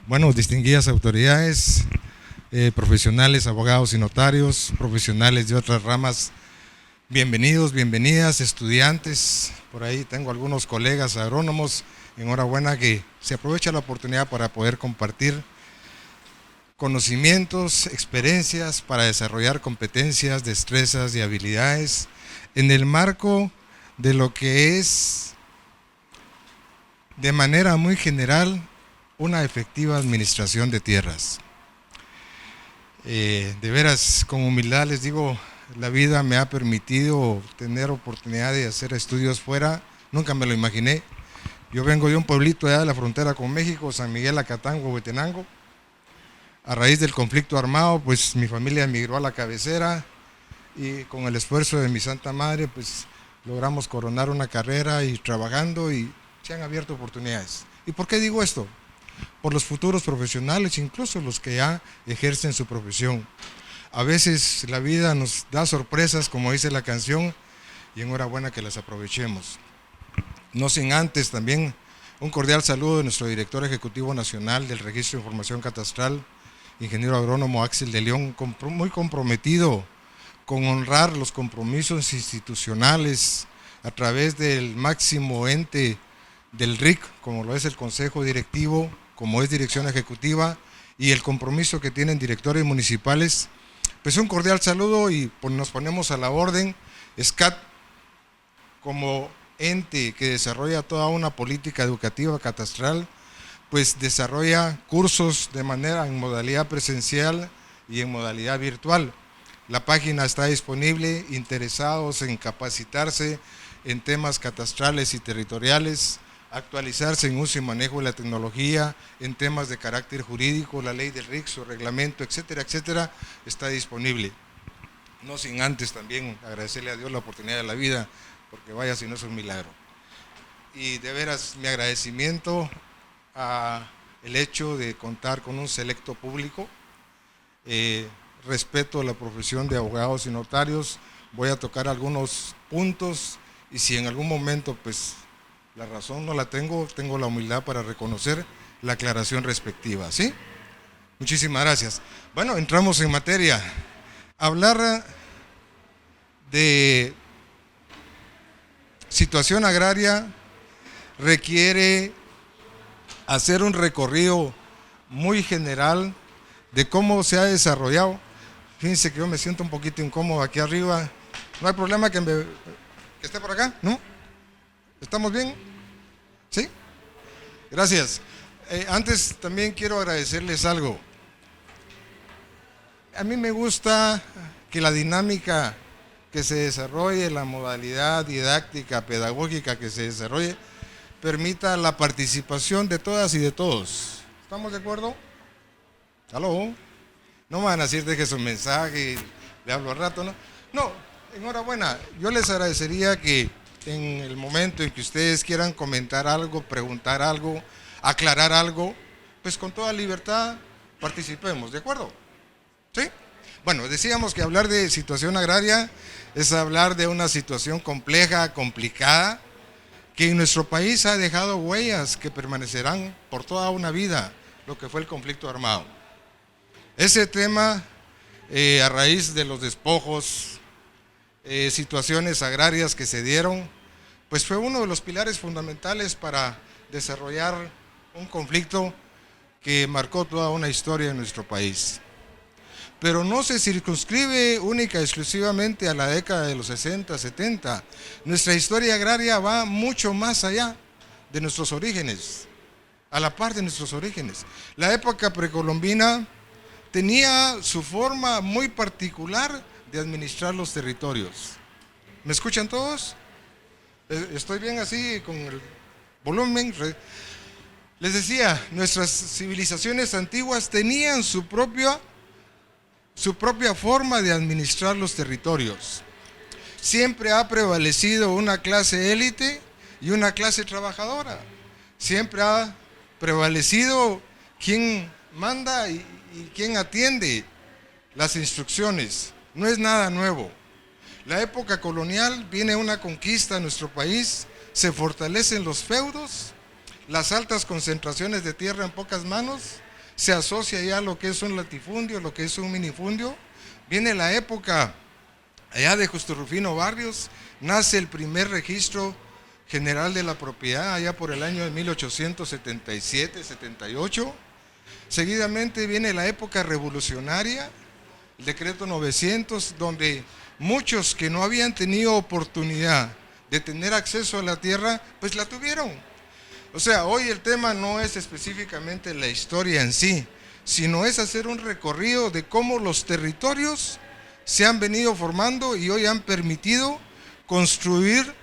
Bueno, distinguidas autoridades, profesionales, abogados y notarios, profesionales de otras ramas, bienvenidos, bienvenidas, estudiantes. Por ahí tengo algunos colegas agrónomos. Enhorabuena que se aprovecha la oportunidad para poder compartir conocimientos, experiencias para desarrollar competencias, destrezas y habilidades en el marco de lo que es, de manera muy general, una efectiva administración de tierras. De veras, con humildad les digo, la vida me ha permitido tener oportunidad de hacer estudios fuera, nunca me lo imaginé. Yo vengo de un pueblito allá de la frontera con México, San Miguel Acatango, Huetenango. A raíz del conflicto armado, pues mi familia emigró a la cabecera y con el esfuerzo de mi Santa Madre, pues logramos coronar una carrera y trabajando y se han abierto oportunidades. ¿Y por qué digo esto? Por los futuros profesionales, incluso los que ya ejercen su profesión. A veces la vida nos da sorpresas, como dice la canción, y enhorabuena que las aprovechemos. No sin antes también un cordial saludo de nuestro director ejecutivo nacional del Registro de Información Catastral, ingeniero agrónomo Axel de León, muy comprometido con honrar los compromisos institucionales a través del máximo ente del RIC, como lo es el Consejo Directivo, como es Dirección Ejecutiva, y el compromiso que tienen directores municipales. Pues un cordial saludo y nos ponemos a la orden. SCAT, como ente que desarrolla toda una política educativa catastral, pues desarrolla cursos de manera en modalidad presencial y en modalidad virtual. La página está disponible, interesados en capacitarse en temas catastrales y territoriales, actualizarse en uso y manejo de la tecnología, en temas de carácter jurídico, la ley del RIC, su reglamento, etcétera, etcétera, está disponible. No sin antes también agradecerle a Dios la oportunidad de la vida, porque vaya si no es un milagro. Y de veras mi agradecimiento a el hecho de contar con un selecto público. Respeto la profesión de abogados y notarios, voy a tocar algunos puntos y si en algún momento pues la razón no la tengo, tengo la humildad para reconocer la aclaración respectiva, ¿sí? Muchísimas gracias. Bueno, entramos en materia. Hablar de situación agraria requiere hacer un recorrido muy general de cómo se ha desarrollado. Fíjense que yo me siento un poquito incómodo aquí arriba. ¿No hay problema que esté por acá? ¿No? ¿Estamos bien? ¿Sí? Gracias. Antes también quiero agradecerles algo. A mí me gusta que la dinámica que se desarrolle, la modalidad didáctica, pedagógica que se desarrolle, permita la participación de todas y de todos. ¿Estamos de acuerdo? ¿Aló? No me van a decir deje su mensaje, le hablo al rato, ¿no? No, enhorabuena. Yo les agradecería que en el momento en que ustedes quieran comentar algo, preguntar algo, aclarar algo, pues con toda libertad participemos, ¿de acuerdo? ¿Sí? Bueno, decíamos que hablar de situación agraria es hablar de una situación compleja, complicada, que en nuestro país ha dejado huellas que permanecerán por toda una vida, lo que fue el conflicto armado. Ese tema, a raíz de los despojos, situaciones agrarias que se dieron, pues fue uno de los pilares fundamentales para desarrollar un conflicto que marcó toda una historia en nuestro país. Pero no se circunscribe única y exclusivamente a la década de los 60, 70. Nuestra historia agraria va mucho más allá de nuestros orígenes, a la par de nuestros orígenes. La época precolombina tenía su forma muy particular de administrar los territorios. ¿Me escuchan todos? ¿Estoy bien así con el volumen? Les decía, nuestras civilizaciones antiguas tenían su propia forma de administrar los territorios. Siempre ha prevalecido una clase élite y una clase trabajadora. Siempre ha prevalecido quien manda y quien atiende las instrucciones. No es nada nuevo. La época colonial viene una conquista a nuestro país, se fortalecen los feudos, las altas concentraciones de tierra en pocas manos, se asocia ya lo que es un latifundio, lo que es un minifundio. Viene la época allá de Justo Rufino Barrios, nace el primer registro general de la propiedad allá por el año de 1877-78. Seguidamente viene la época revolucionaria, el decreto 900, donde muchos que no habían tenido oportunidad de tener acceso a la tierra, pues la tuvieron. O sea, hoy el tema no es específicamente la historia en sí, sino es hacer un recorrido de cómo los territorios se han venido formando y hoy han permitido construir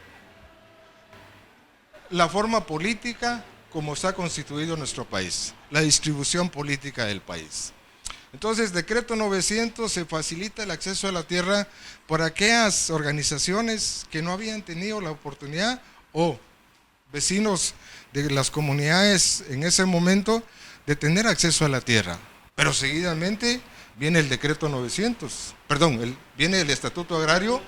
la forma política como está constituido nuestro país, la distribución política del país. Entonces, decreto 900, se facilita el acceso a la tierra por aquellas organizaciones que no habían tenido la oportunidad o vecinos de las comunidades en ese momento de tener acceso a la tierra. Pero seguidamente viene el decreto 900, viene el Estatuto Agrario,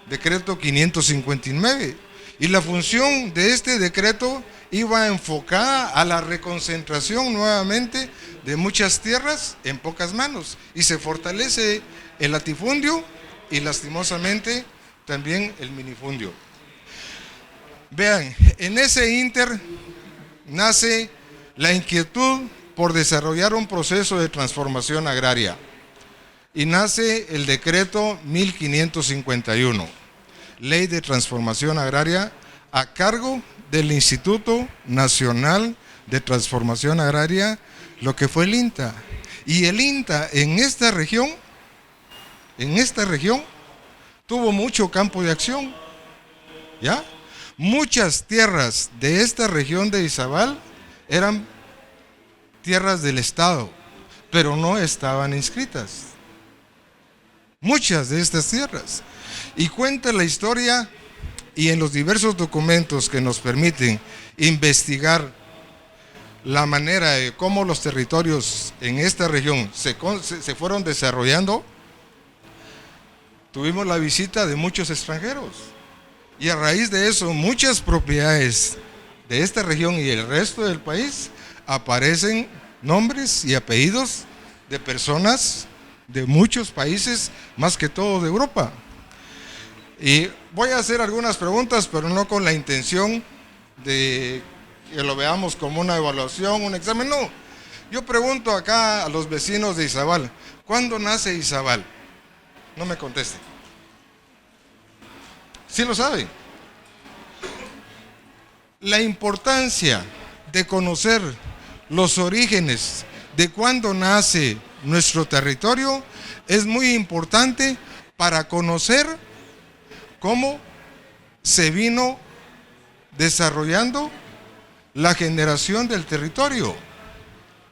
decreto 559, y la función de este decreto iba enfocada a la reconcentración nuevamente de muchas tierras en pocas manos, y se fortalece el latifundio y lastimosamente también el minifundio. Vean, en ese ínter nace la inquietud por desarrollar un proceso de transformación agraria y nace el decreto 1551, Ley de Transformación Agraria, a cargo del Instituto Nacional de Transformación Agraria, lo que fue el INTA. Y el INTA en esta región tuvo mucho campo de acción, ¿ya? Muchas tierras de esta región de Izabal eran tierras del Estado, pero no estaban inscritas. Muchas de estas tierras. Y cuenta la historia, y en los diversos documentos que nos permiten investigar la manera de cómo los territorios en esta región se fueron desarrollando, tuvimos la visita de muchos extranjeros. Y a raíz de eso, muchas propiedades de esta región y el resto del país aparecen nombres y apellidos de personas de muchos países, más que todo de Europa. Y voy a hacer algunas preguntas, pero no con la intención de que lo veamos como una evaluación, un examen, no. Yo pregunto acá a los vecinos de Izabal, ¿cuándo nace Izabal? No me contesten. ¿Sí lo saben? La importancia de conocer los orígenes de cuándo nace nuestro territorio es muy importante para conocer cómo se vino desarrollando la generación del territorio,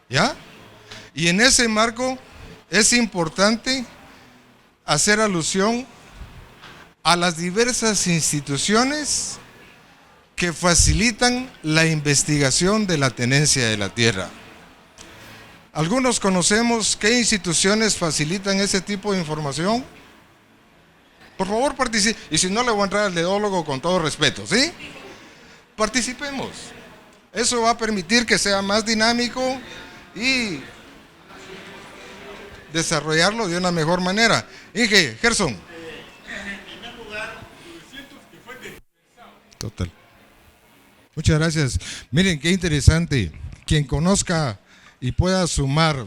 ¿ya? Y en ese marco es importante hacer alusión a las diversas instituciones que facilitan la investigación de la tenencia de la tierra. Algunos conocemos qué instituciones facilitan ese tipo de información. Por favor, participe. Y si no, le voy a entrar al deólogo con todo respeto, ¿sí? Participemos. Eso va a permitir que sea más dinámico y desarrollarlo de una mejor manera. Inge, Gerson. En primer lugar, 900 que fue desplazado. Total. Muchas gracias. Miren, qué interesante. Quien conozca y pueda sumar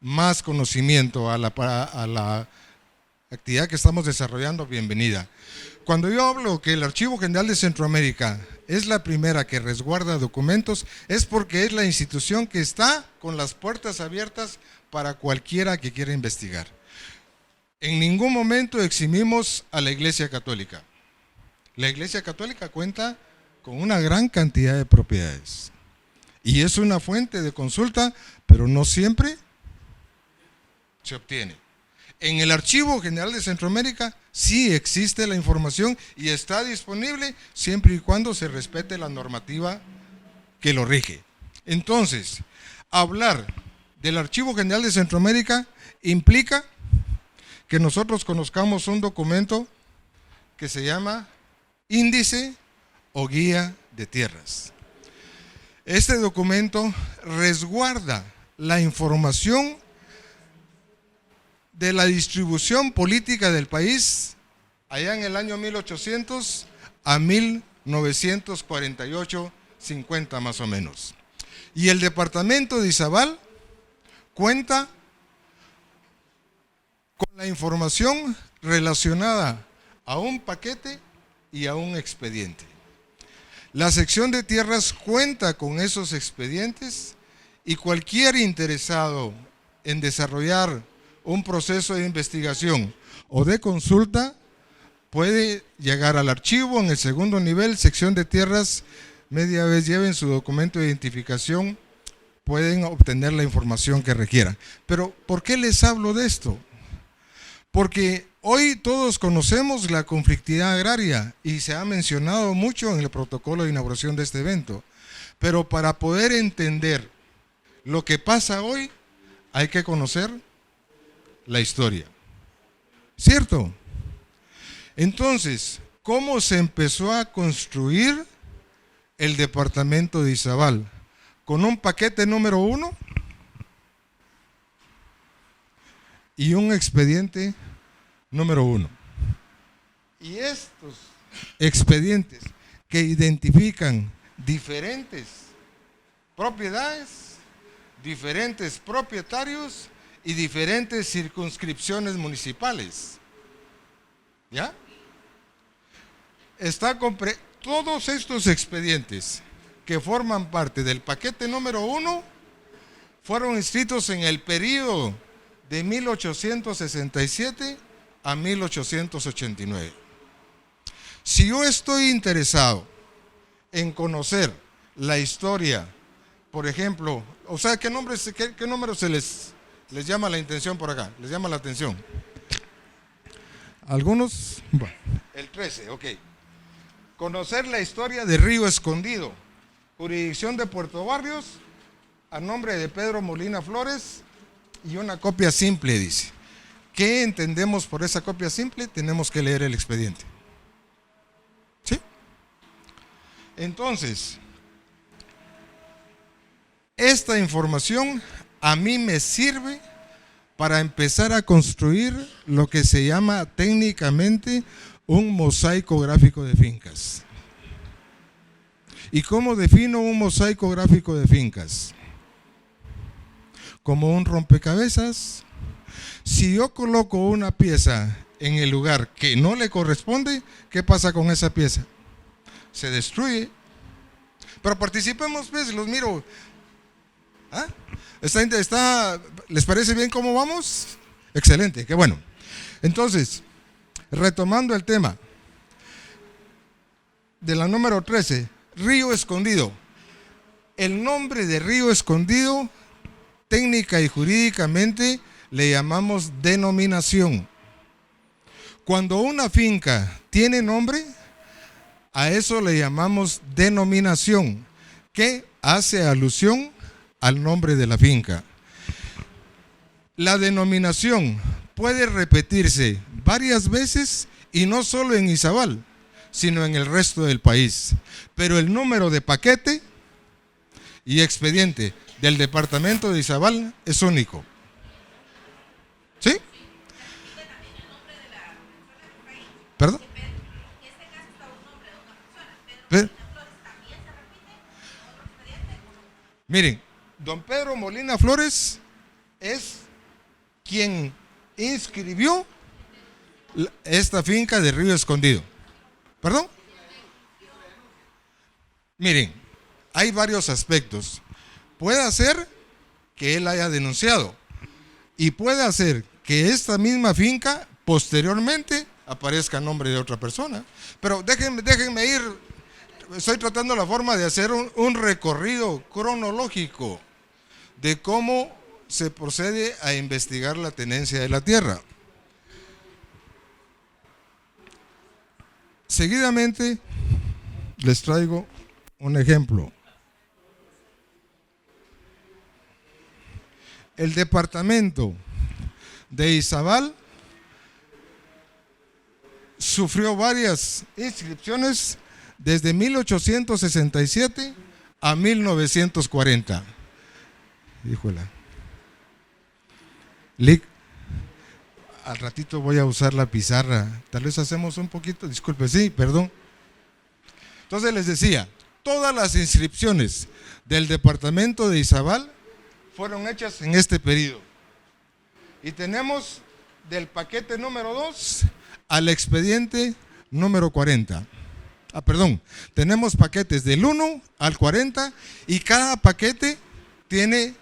más conocimiento a la actividad que estamos desarrollando, bienvenida. Cuando yo hablo que el Archivo General de Centroamérica es la primera que resguarda documentos, es porque es la institución que está con las puertas abiertas para cualquiera que quiera investigar. En ningún momento eximimos a la Iglesia Católica. La Iglesia Católica cuenta con una gran cantidad de propiedades y es una fuente de consulta, pero no siempre se obtiene. En el Archivo General de Centroamérica sí existe la información y está disponible siempre y cuando se respete la normativa que lo rige. Entonces, hablar del Archivo General de Centroamérica implica que nosotros conozcamos un documento que se llama Índice o Guía de Tierras. Este documento resguarda la información de la distribución política del país allá en el año 1800 a 1948, 50 más o menos. Y el departamento de Izabal cuenta con la información relacionada a un paquete y a un expediente. La sección de tierras cuenta con esos expedientes y cualquier interesado en desarrollar un proceso de investigación o de consulta puede llegar al archivo en el segundo nivel, sección de tierras. Media vez lleven su documento de identificación, pueden obtener la información que requieran. Pero, ¿por qué les hablo de esto? Porque hoy todos conocemos la conflictividad agraria y se ha mencionado mucho en el protocolo de inauguración de este evento. Pero para poder entender lo que pasa hoy, hay que conocer la historia. ¿Cierto? Entonces, ¿cómo se empezó a construir el departamento de Izabal? Con un paquete número 1 y un expediente número 1. Y estos expedientes que identifican diferentes propiedades, diferentes propietarios y diferentes circunscripciones municipales. ¿Ya? Todos estos expedientes que forman parte del paquete número 1 fueron inscritos en el periodo de 1867 a 1889. Si yo estoy interesado en conocer la historia, por ejemplo, o sea, ¿qué número se les llama la atención por acá? ¿Les llama la atención? Algunos, bueno, el 13, ok. Conocer la historia de Río Escondido, jurisdicción de Puerto Barrios, a nombre de Pedro Molina Flores, y una copia simple, dice. ¿Qué entendemos por esa copia simple? Tenemos que leer el expediente. ¿Sí? Entonces, esta información a mí me sirve para empezar a construir lo que se llama técnicamente un mosaico gráfico de fincas. ¿Y cómo defino un mosaico gráfico de fincas? Como un rompecabezas. Si yo coloco una pieza en el lugar que no le corresponde, ¿qué pasa con esa pieza? Se destruye. Pero participemos, pues, los miro. ¿Ah? ¿Les parece bien cómo vamos? Excelente, qué bueno. Entonces, retomando el tema de la número 13, Río Escondido. El nombre de Río Escondido, técnica y jurídicamente, le llamamos denominación. Cuando una finca tiene nombre, a eso le llamamos denominación, que hace alusión al nombre de la finca. La denominación puede repetirse varias veces y no solo en Izabal, sino en el resto del país. Pero el número de paquete y expediente del departamento de Izabal es único. ¿Sí? ¿Perdón? Miren, don Pedro Molina Flores es quien inscribió esta finca de Río Escondido. ¿Perdón? Miren, hay varios aspectos. Puede ser que él haya denunciado y puede ser que esta misma finca posteriormente aparezca a nombre de otra persona. Pero déjenme ir, estoy tratando la forma de hacer un recorrido cronológico de cómo se procede a investigar la tenencia de la tierra. Seguidamente les traigo un ejemplo. El departamento de Izabal sufrió varias inscripciones desde 1867 a 1940. Híjole. Lick, al ratito voy a usar la pizarra. Tal vez hacemos un poquito, disculpe, sí, perdón. Entonces les decía, todas las inscripciones del departamento de Izabal fueron hechas en este periodo. Y tenemos del paquete número 2 al expediente número 40. Tenemos paquetes del 1 al 40 y cada paquete tiene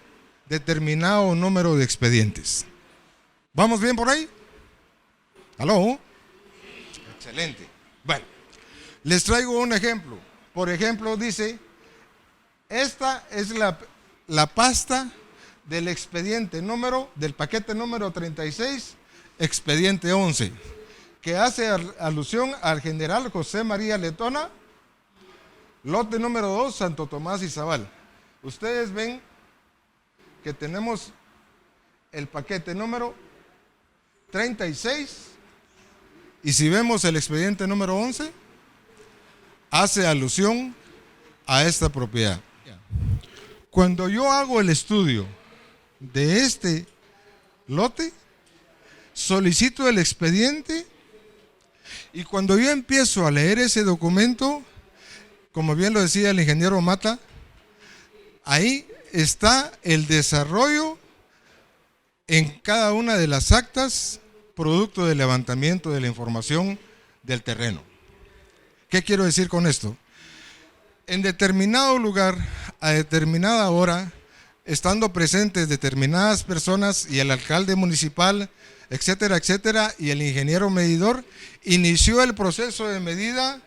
determinado número de expedientes. ¿Vamos bien por ahí? ¿Aló? Excelente. Bueno, les traigo un ejemplo. Por ejemplo, dice, esta es la pasta del expediente del paquete número 36, expediente 11, que hace alusión al general José María Letona, lote número 2, Santo Tomás Izabal. Ustedes ven que tenemos el paquete número 36 y si vemos el expediente número 11, hace alusión a esta propiedad. Cuando yo hago el estudio de este lote, solicito el expediente y cuando yo empiezo a leer ese documento, como bien lo decía el ingeniero Mata, ahí está el desarrollo en cada una de las actas, producto del levantamiento de la información del terreno. ¿Qué quiero decir con esto? En determinado lugar, a determinada hora, estando presentes determinadas personas y el alcalde municipal, etcétera, etcétera, y el ingeniero medidor, inició el proceso de medida,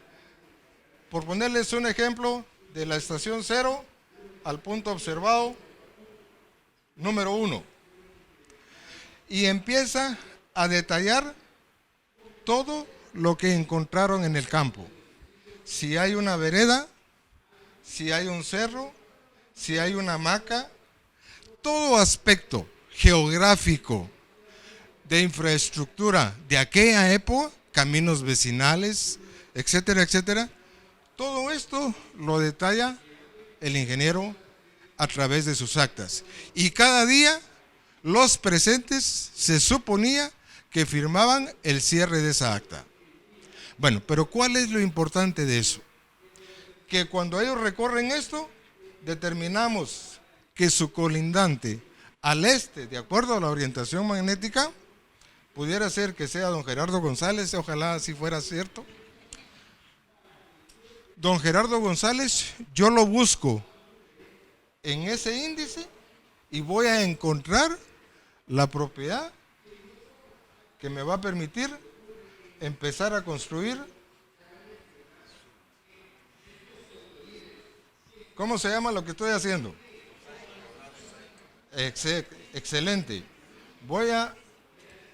por ponerles un ejemplo, de la estación 0 al punto observado número 1. Y empieza a detallar todo lo que encontraron en el campo. Si hay una vereda, si hay un cerro, si hay una hamaca, todo aspecto geográfico de infraestructura de aquella época, caminos vecinales, etcétera, etcétera, todo esto lo detalla el ingeniero a través de sus actas. Y cada día los presentes se suponía que firmaban el cierre de esa acta. Bueno, pero ¿cuál es lo importante de eso? Que cuando ellos recorren esto, determinamos que su colindante al este, de acuerdo a la orientación magnética, pudiera ser que sea don Gerardo González, ojalá así fuera cierto. Don Gerardo González, yo lo busco en ese índice y voy a encontrar la propiedad que me va a permitir empezar a construir. ¿Cómo se llama lo que estoy haciendo? Excelente. Voy a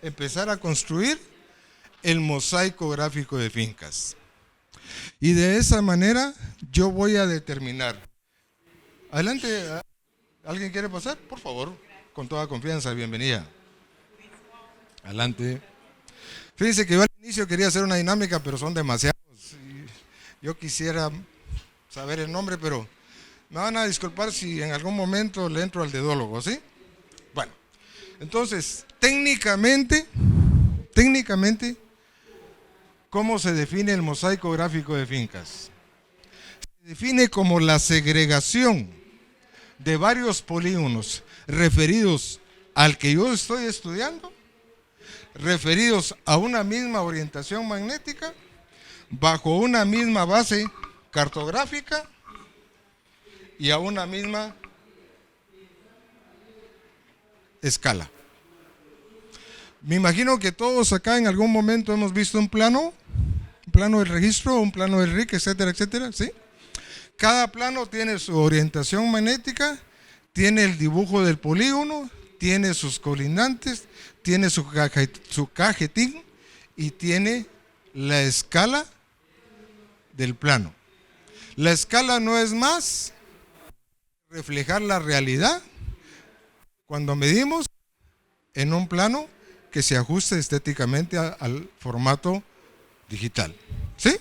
empezar a construir el mosaico gráfico de fincas. Y de esa manera yo voy a determinar. Adelante, ¿alguien quiere pasar? Por favor, con toda confianza, bienvenida. Adelante. Fíjense que yo al inicio quería hacer una dinámica, pero son demasiados. Yo quisiera saber el nombre, pero me van a disculpar si en algún momento le entro al dedólogo, ¿sí? Bueno, entonces, técnicamente, ¿cómo se define el mosaico gráfico de fincas? Se define como la segregación de varios polígonos referidos al que yo estoy estudiando, referidos a una misma orientación magnética, bajo una misma base cartográfica y a una misma escala. Me imagino que todos acá en algún momento hemos visto un plano del registro, un plano del RIC, etcétera, etcétera, ¿sí? Cada plano tiene su orientación magnética, tiene el dibujo del polígono, tiene sus colindantes, tiene su cajetín y tiene la escala del plano. La escala no es más reflejar la realidad cuando medimos en un plano que se ajuste estéticamente al formato digital, ¿sí?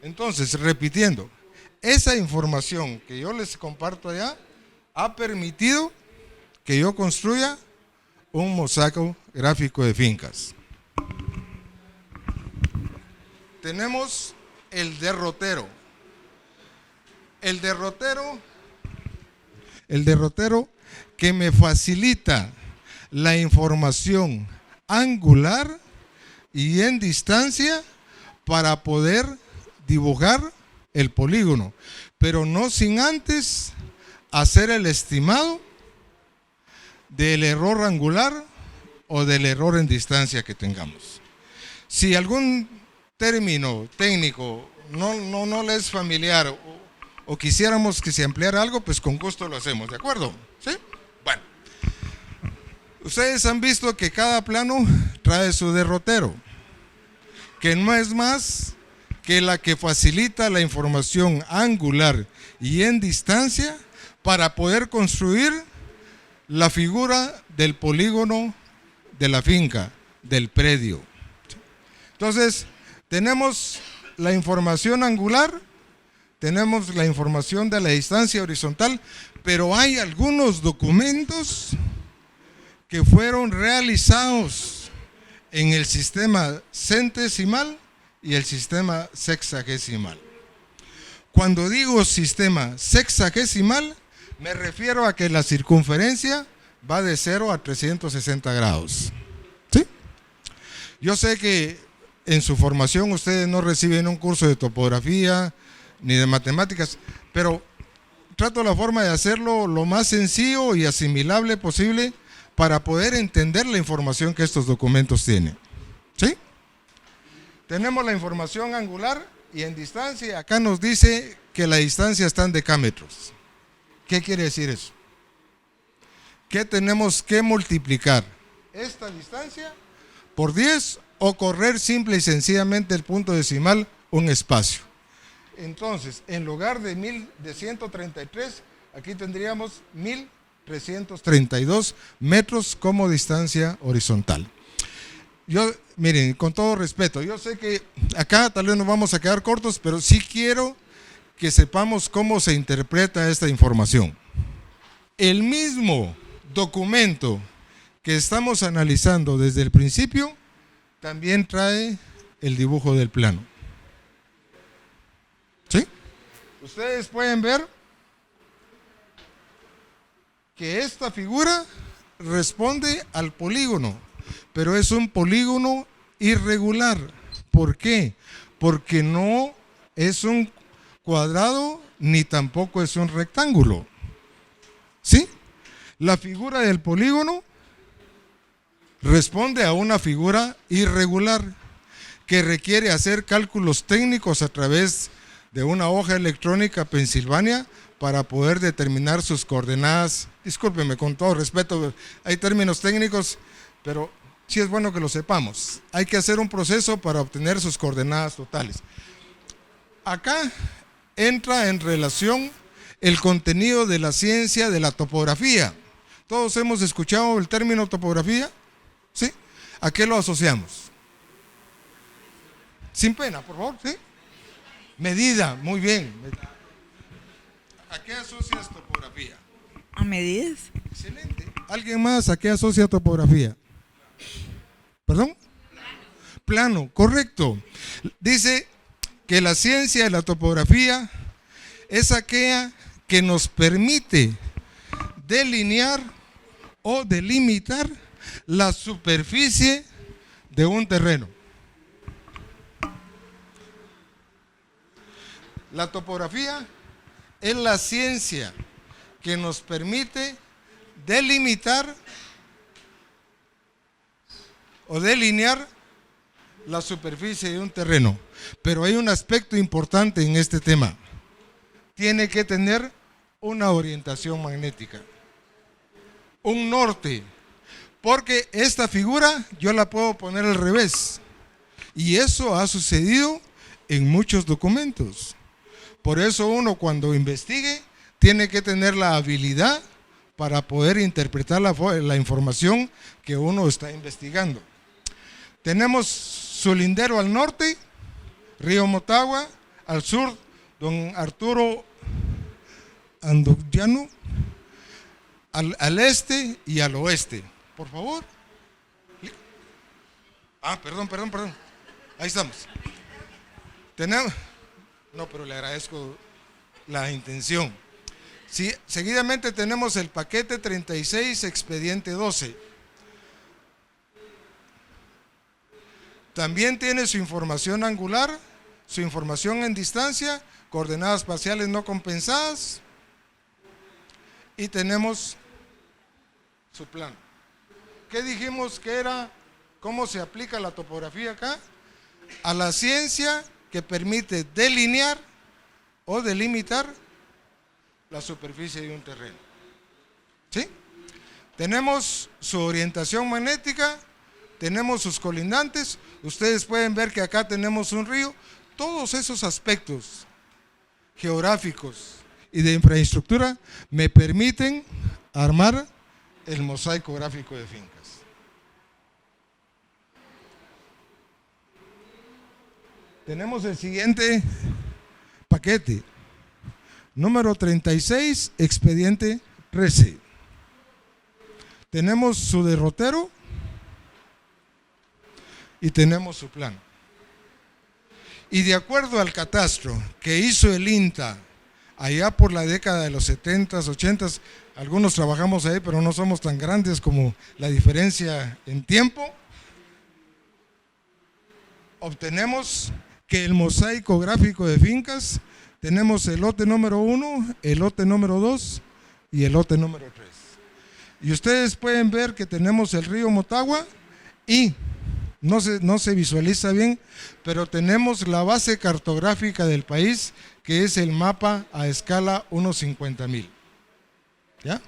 Entonces, repitiendo, esa información que yo les comparto allá ha permitido que yo construya un mosaico gráfico de fincas. Tenemos el derrotero. El derrotero que me facilita la información angular y en distancia para poder dibujar el polígono, pero no sin antes hacer el estimado del error angular o del error en distancia que tengamos. Si algún término técnico no le es familiar o quisiéramos que se ampliara algo, pues con gusto lo hacemos, ¿de acuerdo? ¿Sí? Bueno, ustedes han visto que cada plano trae su derrotero, que no es más que la que facilita la información angular y en distancia para poder construir la figura del polígono de la finca, del predio. Entonces, tenemos la información angular, tenemos la información de la distancia horizontal, pero hay algunos documentos que fueron realizados en el sistema centesimal y el sistema sexagesimal. Cuando digo sistema sexagesimal, me refiero a que la circunferencia va de 0 a 360 grados. ¿Sí? Yo sé que en su formación ustedes no reciben un curso de topografía ni de matemáticas, pero trato la forma de hacerlo lo más sencillo y asimilable posible para poder entender la información que estos documentos tienen. ¿Sí? Tenemos la información angular y en distancia. Acá nos dice que la distancia está en decámetros. ¿Qué quiere decir eso? Que tenemos que multiplicar esta distancia por 10 o correr simple y sencillamente el punto decimal un espacio. Entonces, en lugar de 133, aquí tendríamos 1332 metros como distancia horizontal. Yo, miren, con todo respeto, yo sé que acá tal vez nos vamos a quedar cortos, pero sí quiero que sepamos cómo se interpreta esta información. El mismo documento que estamos analizando desde el principio también trae el dibujo del plano. ¿Sí? Ustedes pueden ver que esta figura responde al polígono, pero es un polígono irregular. ¿Por qué? Porque no es un cuadrado ni tampoco es un rectángulo. ¿Sí? La figura del polígono responde a una figura irregular que requiere hacer cálculos técnicos a través de una hoja electrónica Pensilvania para poder determinar sus coordenadas. Discúlpeme, con todo respeto, hay términos técnicos, pero sí es bueno que lo sepamos. Hay que hacer un proceso para obtener sus coordenadas totales. Acá entra en relación el contenido de la ciencia de la topografía. Todos hemos escuchado el término topografía, ¿sí? ¿A qué lo asociamos? Sin pena, por favor, ¿sí? Medida, muy bien. ¿A qué asocias topografía? ¿A medidas? Excelente. ¿Alguien más a qué asocia topografía? ¿Perdón? Plano, correcto. Dice que la ciencia de la topografía es aquella que nos permite delinear o delimitar la superficie de un terreno. La topografía es la ciencia que nos permite delimitar o delinear la superficie de un terreno. Pero hay un aspecto importante en este tema. Tiene que tener una orientación magnética, un norte, porque esta figura yo la puedo poner al revés. Y eso ha sucedido en muchos documentos. Por eso uno cuando investigue tiene que tener la habilidad para poder interpretar la información que uno está investigando. Tenemos su lindero al norte, Río Motagua, al sur, don Arturo Andullano, al este y al oeste. por favor. Perdón. Ahí estamos. Tenemos, no, pero le agradezco la intención. Sí, seguidamente tenemos el paquete 36, expediente 12. También tiene su información angular, su información en distancia, coordenadas parciales no compensadas, y tenemos su plan. ¿Qué dijimos que era? ¿Cómo se aplica la topografía acá? A la ciencia que permite delinear o delimitar la superficie de un terreno. ¿Sí? Tenemos su orientación magnética, tenemos sus colindantes. Ustedes pueden ver que acá tenemos un río. Todos esos aspectos geográficos y de infraestructura me permiten armar el mosaico gráfico de fincas. Tenemos el siguiente paquete, número 36, expediente 13. Tenemos su derrotero y tenemos su plan. Y de acuerdo al catastro que hizo el INTA allá por la década de los 70s, 80s, algunos trabajamos ahí, pero no somos tan grandes como la diferencia en tiempo, obtenemos que el mosaico gráfico de fincas, tenemos el lote número 1, el lote número 2 y el lote número 3. Y ustedes pueden ver que tenemos el río Motagua y no se visualiza bien, pero tenemos la base cartográfica del país, que es el mapa a escala 1/50,000. ¿Ya?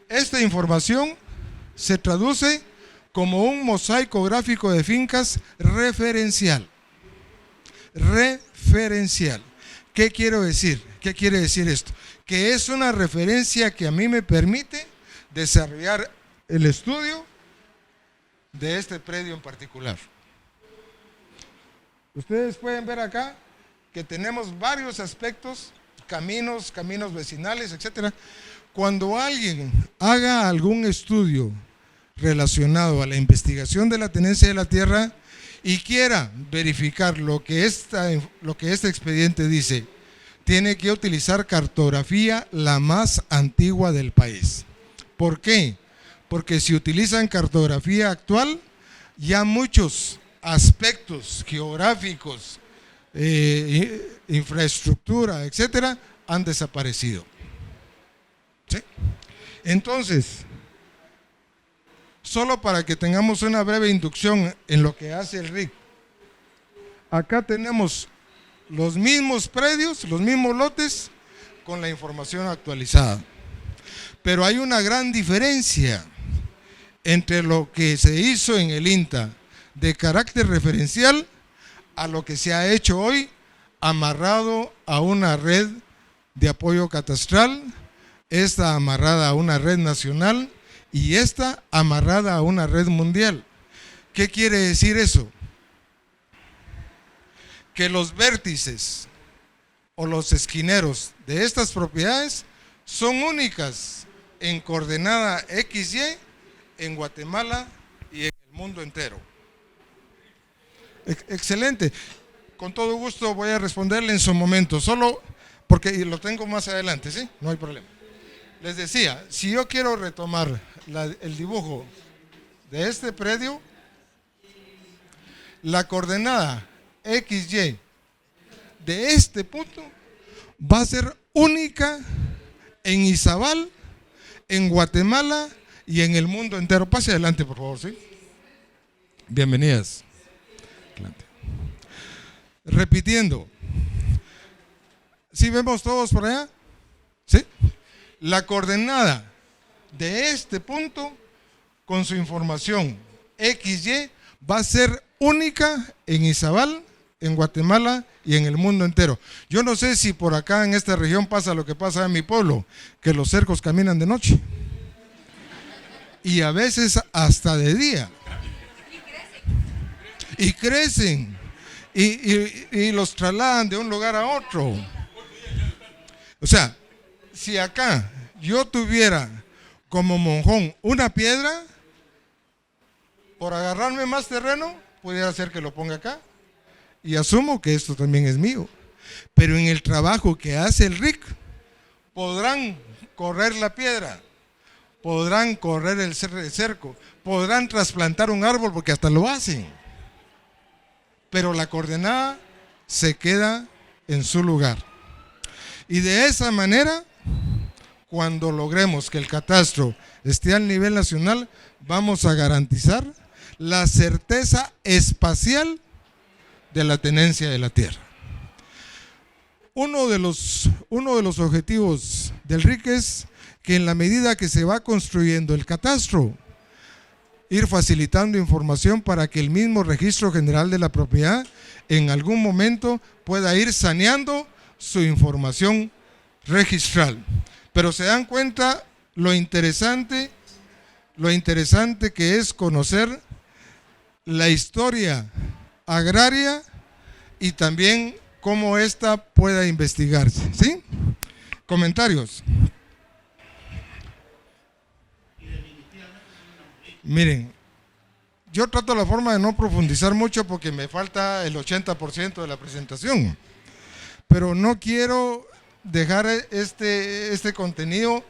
Esta información se traduce como un mosaico gráfico de fincas referencial. Referencial. ¿Qué quiero decir? ¿Qué quiere decir esto? Que es una referencia que a mí me permite desarrollar el estudio de este predio en particular. Ustedes pueden ver acá que tenemos varios aspectos, caminos vecinales, etcétera. Cuando alguien haga algún estudio relacionado a la investigación de la tenencia de la tierra y quiera verificar lo que este expediente dice, tiene que utilizar cartografía la más antigua del país. ¿Por qué? Porque si utilizan cartografía actual, ya muchos aspectos geográficos, infraestructura, etcétera, han desaparecido. ¿Sí? Entonces, solo para que tengamos una breve inducción en lo que hace el RIC, acá tenemos los mismos predios, los mismos lotes, con la información actualizada. Pero hay una gran diferencia entre lo que se hizo en el INTA de carácter referencial a lo que se ha hecho hoy, amarrado a una red de apoyo catastral, esta amarrada a una red nacional y esta amarrada a una red mundial. ¿Qué quiere decir eso? Que los vértices o los esquineros de estas propiedades son únicas en coordenada XY en Guatemala y en el mundo entero. Excelente. Con todo gusto voy a responderle en su momento, solo porque lo tengo más adelante, ¿sí? No hay problema. Les decía, si yo quiero retomar el dibujo de este predio, la coordenada XY de este punto va a ser única en Izabal, en Guatemala y en el mundo entero. Pase adelante, por favor, ¿sí? Bienvenidas. Adelante. Repitiendo. ¿Sí vemos todos por allá? ¿Sí? La coordenada de este punto con su información XY va a ser única en Izabal, en Guatemala y en el mundo entero. Yo no sé si por acá en esta región pasa lo que pasa en mi pueblo, que los cercos caminan de noche y a veces hasta de día y crecen y los trasladan de un lugar a otro. O sea, si acá yo tuviera como monjón una piedra, por agarrarme más terreno, pudiera ser que lo ponga acá. Y asumo que esto también es mío. Pero en el trabajo que hace el RIC, podrán correr la piedra, podrán correr el cerco, podrán trasplantar un árbol porque hasta lo hacen. Pero la coordenada se queda en su lugar. Y de esa manera, cuando logremos que el catastro esté al nivel nacional, vamos a garantizar la certeza espacial de la tenencia de la tierra. Uno de los objetivos del RIC es que en la medida que se va construyendo el catastro, ir facilitando información para que el mismo Registro General de la Propiedad en algún momento pueda ir saneando su información registral. Pero se dan cuenta lo interesante que es conocer la historia agraria y también cómo ésta pueda investigarse. ¿Sí? Comentarios. Miren, yo trato la forma de no profundizar mucho porque me falta el 80% de la presentación, pero no quiero dejar este contenido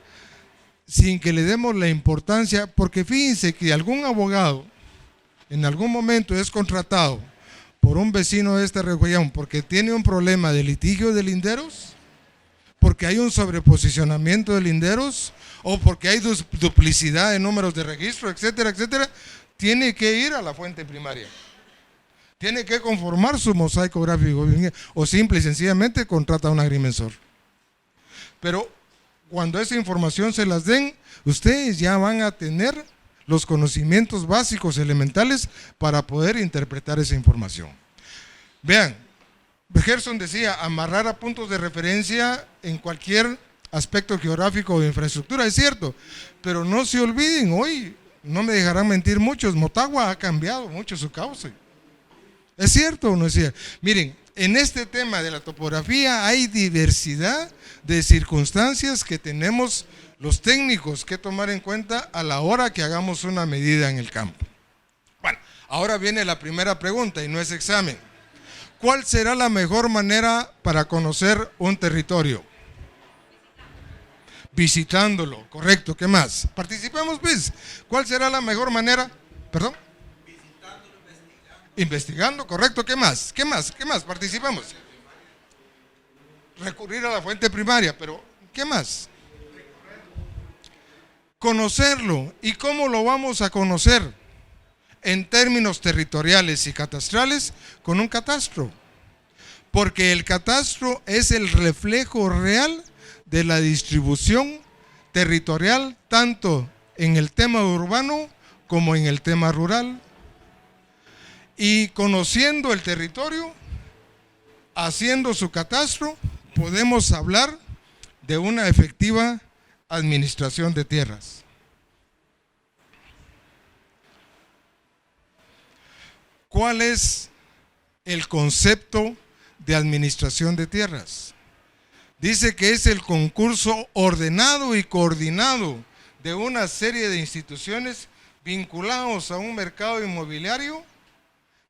sin que le demos la importancia, porque fíjense que algún abogado en algún momento es contratado por un vecino de esta región porque tiene un problema de litigio de linderos, porque hay un sobreposicionamiento de linderos o porque hay duplicidad de números de registro, etcétera, etcétera, tiene que ir a la fuente primaria. Tiene que conformar su mosaico gráfico o simple y sencillamente contrata a un agrimensor. Pero cuando esa información se las den, ustedes ya van a tener los conocimientos básicos elementales para poder interpretar esa información. Vean, Gerson decía, amarrar a puntos de referencia en cualquier aspecto geográfico o de infraestructura, es cierto, pero no se olviden, hoy, no me dejarán mentir muchos, Motagua ha cambiado mucho su cauce. ¿Es cierto o no es cierto? Miren, en este tema de la topografía hay diversidad de circunstancias que tenemos los técnicos que tomar en cuenta a la hora que hagamos una medida en el campo. Bueno, ahora viene la primera pregunta y no es examen. ¿Cuál será la mejor manera para conocer un territorio? Visitándolo, correcto, ¿qué más? Participemos, pues. ¿Cuál será la mejor manera? ¿Perdón? Visitándolo, investigando, correcto, ¿qué más? ¿Qué más? ¿Qué más? Participemos. Recurrir a la fuente primaria, pero ¿qué más? Conocerlo. ¿Y cómo lo vamos a conocer? En términos territoriales y catastrales, con un catastro. Porque el catastro es el reflejo real de la distribución territorial, tanto en el tema urbano como en el tema rural. Y conociendo el territorio, haciendo su catastro, podemos hablar de una efectiva administración de tierras. ¿Cuál es el concepto de administración de tierras? Dice que es el concurso ordenado y coordinado de una serie de instituciones vinculados a un mercado inmobiliario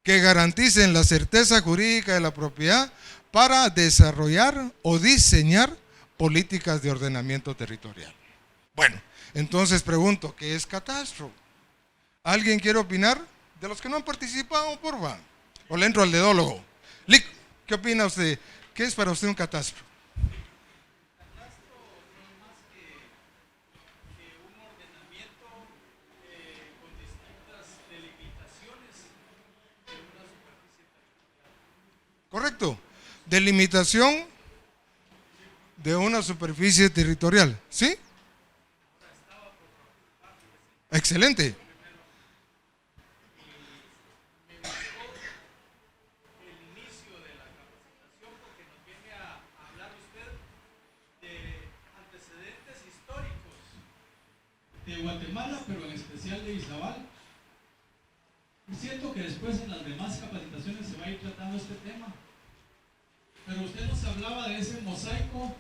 que garanticen la certeza jurídica de la propiedad para desarrollar o diseñar políticas de ordenamiento territorial. Bueno, entonces pregunto, ¿qué es catastro? ¿Alguien quiere opinar? De los que no han participado, porfa. O le entro al dedólogo. Lic, ¿qué opina usted? ¿Qué es para usted un catastro? Catastro no es más que un ordenamiento con distintas delimitaciones de una superficie territorial. Correcto. Delimitación de una superficie territorial. ¿Sí? Excelente. De Guatemala, pero en especial de Izabal. Siento que después en las demás capacitaciones se va a ir tratando este tema. Pero usted nos hablaba de ese mosaico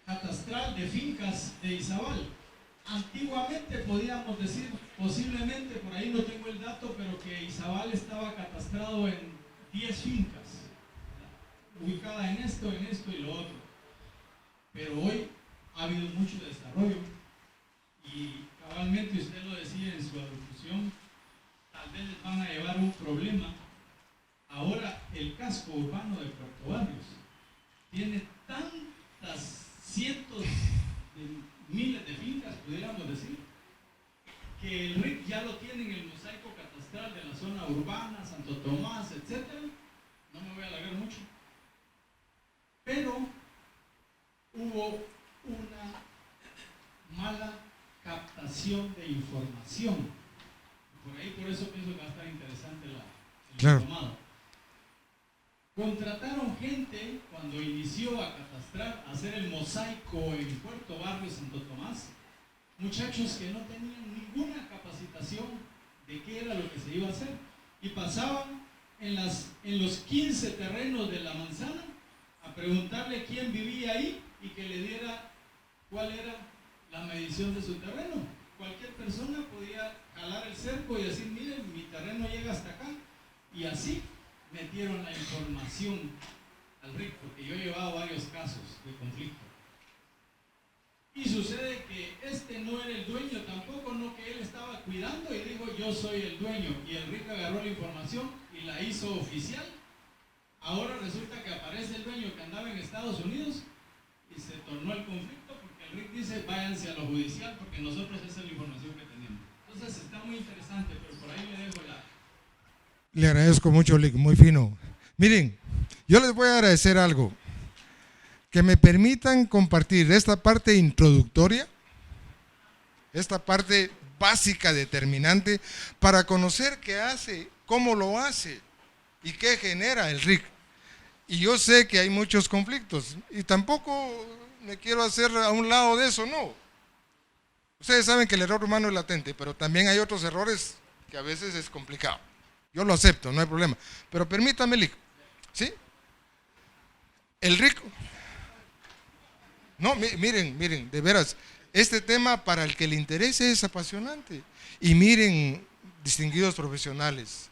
catastral de fincas de Izabal. antiguamente podíamos decir, posiblemente, por ahí no tengo el dato, pero que Izabal estaba catastrado en 10 fincas, ubicada en esto y lo otro. Pero hoy ha habido mucho desarrollo y cabalmente usted lo decía en su alocución, tal vez les van a llevar un problema. Ahora el casco urbano de Puerto Barrios tiene tantas cientos de miles de fincas, pudiéramos decir, que el RIC ya lo tiene en el mosaico catastral de la zona urbana, Santo Tomás, etc. No me voy a alargar mucho. Pero hubo una mala captación de información. Por eso pienso que va a estar interesante el diplomado. Contrataron gente cuando inició a catastrar, a hacer el mosaico en Puerto Barrio, Santo Tomás, muchachos que no tenían ninguna capacitación de qué era lo que se iba a hacer y pasaban en los 15 terrenos de la manzana a preguntarle quién vivía ahí y que le diera cuál era la medición de su terreno. Cualquier persona podía jalar el cerco y decir, miren, mi terreno llega hasta acá, y así metieron la información al RIC, porque yo he llevado varios casos de conflicto. Y sucede que este no era el dueño tampoco, no, que él estaba cuidando y dijo, yo soy el dueño, y el RIC agarró la información y la hizo oficial. Ahora resulta que aparece el dueño que andaba en Estados Unidos y se tornó el conflicto porque el RIC dice, váyanse a lo judicial porque nosotros esa es la información que tenemos. Entonces está muy interesante, pero por ahí le dejo la... Le agradezco mucho, Lick, muy fino. Miren, yo les voy a agradecer algo. Que me permitan compartir esta parte introductoria, esta parte básica, determinante, para conocer qué hace, cómo lo hace y qué genera el RIC. Y yo sé que hay muchos conflictos y tampoco me quiero hacer a un lado de eso, no. Ustedes saben que el error humano es latente, pero también hay otros errores que a veces es complicado. Yo lo acepto, no hay problema. Pero permítame, Lick, ¿sí? El RIC... No, miren, de veras, este tema para el que le interese es apasionante. Y miren, distinguidos profesionales,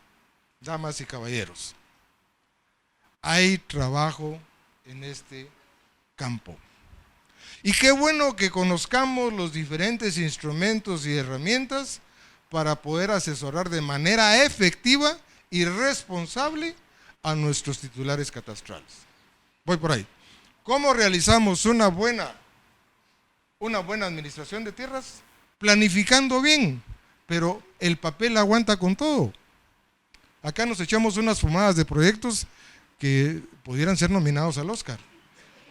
damas y caballeros, hay trabajo en este campo. Y qué bueno que conozcamos los diferentes instrumentos y herramientas para poder asesorar de manera efectiva y responsable a nuestros titulares catastrales. Voy por ahí. ¿Cómo realizamos una buena administración de tierras? Planificando bien, pero el papel aguanta con todo. Acá nos echamos unas fumadas de proyectos que pudieran ser nominados al Oscar.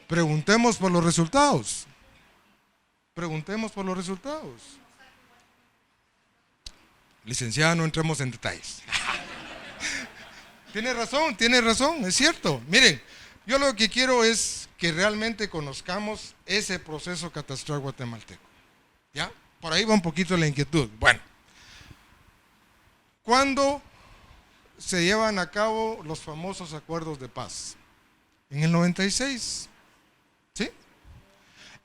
Preguntemos por los resultados. Preguntemos por los resultados. Licenciada, no entremos en detalles. Tiene razón, es cierto. Miren, yo lo que quiero es que realmente conozcamos ese proceso catastral guatemalteco. ¿Ya? Por ahí va un poquito la inquietud. Bueno, ¿cuándo se llevan a cabo los famosos acuerdos de paz? En el 96. ¿Sí?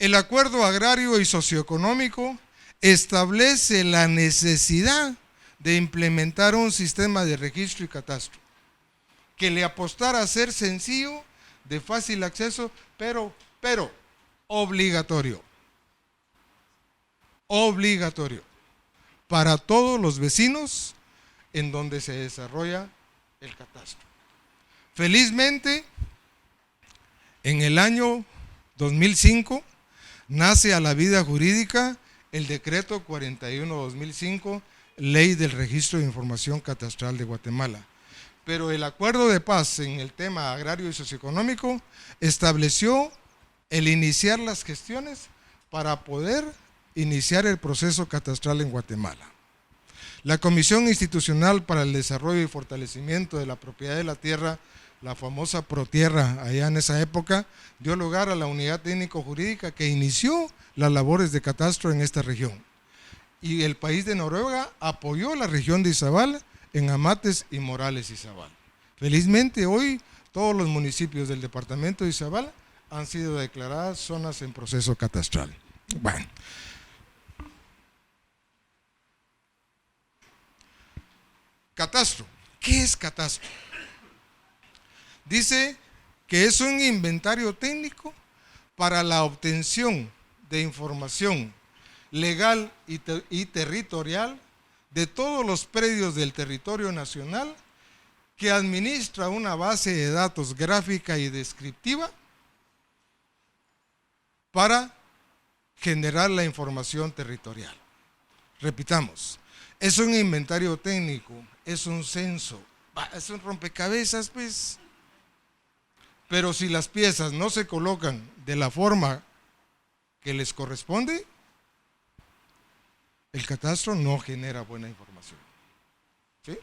El acuerdo agrario y socioeconómico establece la necesidad de implementar un sistema de registro y catastro que le apostara a ser sencillo, de fácil acceso, pero obligatorio. Obligatorio para todos los vecinos en donde se desarrolla el catastro. Felizmente, en el año 2005 nace a la vida jurídica el decreto 41/2005, Ley del Registro de Información Catastral de Guatemala. Pero el acuerdo de paz en el tema agrario y socioeconómico estableció el iniciar las gestiones para poder iniciar el proceso catastral en Guatemala. La Comisión Institucional para el Desarrollo y Fortalecimiento de la Propiedad de la Tierra, la famosa ProTierra, allá en esa época, dio lugar a la unidad técnico-jurídica que inició las labores de catastro en esta región. Y el país de Noruega apoyó la región de Izabal en Amates y Morales Izabal. Felizmente hoy todos los municipios del departamento de Izabal han sido declaradas zonas en proceso catastral. Bueno, Catastro. ¿Qué es catastro? Dice que es un inventario técnico para la obtención de información legal y territorial de todos los predios del territorio nacional, que administra una base de datos gráfica y descriptiva para generar la información territorial. Repitamos, es un inventario técnico, es un censo, es un rompecabezas, pues. Pero si las piezas no se colocan de la forma que les corresponde, el catastro no genera buena información. ¿Sí?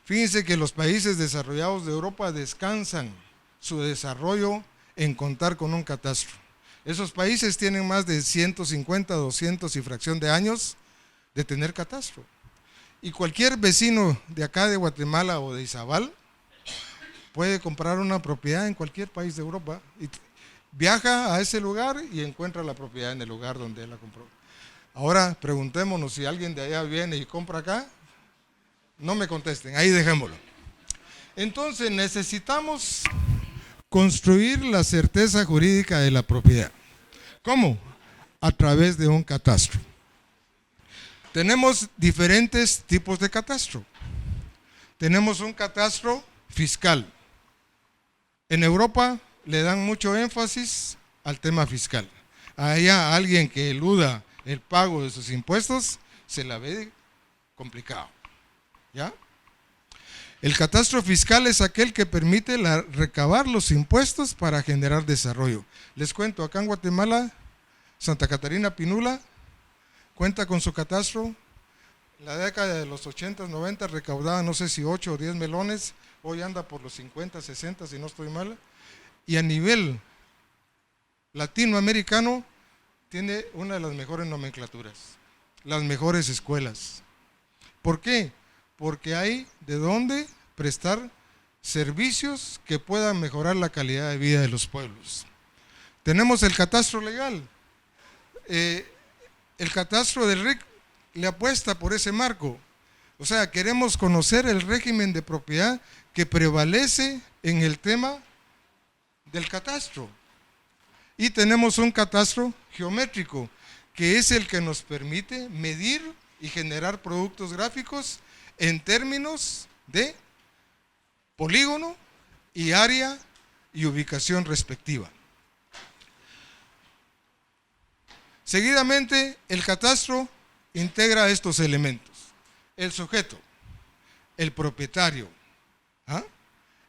Fíjense que los países desarrollados de Europa descansan su desarrollo en contar con un catastro. Esos países tienen más de 150, 200 y fracción de años de tener catastro. Y cualquier vecino de acá de Guatemala o de Izabal puede comprar una propiedad en cualquier país de Europa y viaja a ese lugar y encuentra la propiedad en el lugar donde él la compró. Ahora preguntémonos si alguien de allá viene y compra acá. No me contesten, ahí dejémoslo. Entonces necesitamos construir la certeza jurídica de la propiedad. ¿Cómo? A través de un catastro. Tenemos diferentes tipos de catastro. Tenemos un catastro fiscal. En Europa le dan mucho énfasis al tema fiscal. Allá alguien que eluda el pago de sus impuestos se la ve complicado. ¿Ya? El catastro fiscal es aquel que permite recabar los impuestos para generar desarrollo. Les cuento, acá en Guatemala, Santa Catarina Pinula cuenta con su catastro. En la década de los 80, 90 recaudaba no sé si 8 o 10 melones, hoy anda por los 50, 60 si no estoy mal. Y a nivel latinoamericano tiene una de las mejores nomenclaturas, las mejores escuelas. ¿Por qué? Porque hay de dónde prestar servicios que puedan mejorar la calidad de vida de los pueblos. Tenemos el catastro legal. El catastro del RIC le apuesta por ese marco. O sea, queremos conocer el régimen de propiedad que prevalece en el tema del catastro. Y tenemos un catastro geométrico, que es el que nos permite medir y generar productos gráficos en términos de polígono y área y ubicación respectiva. Seguidamente, el catastro integra estos elementos: el sujeto, el propietario,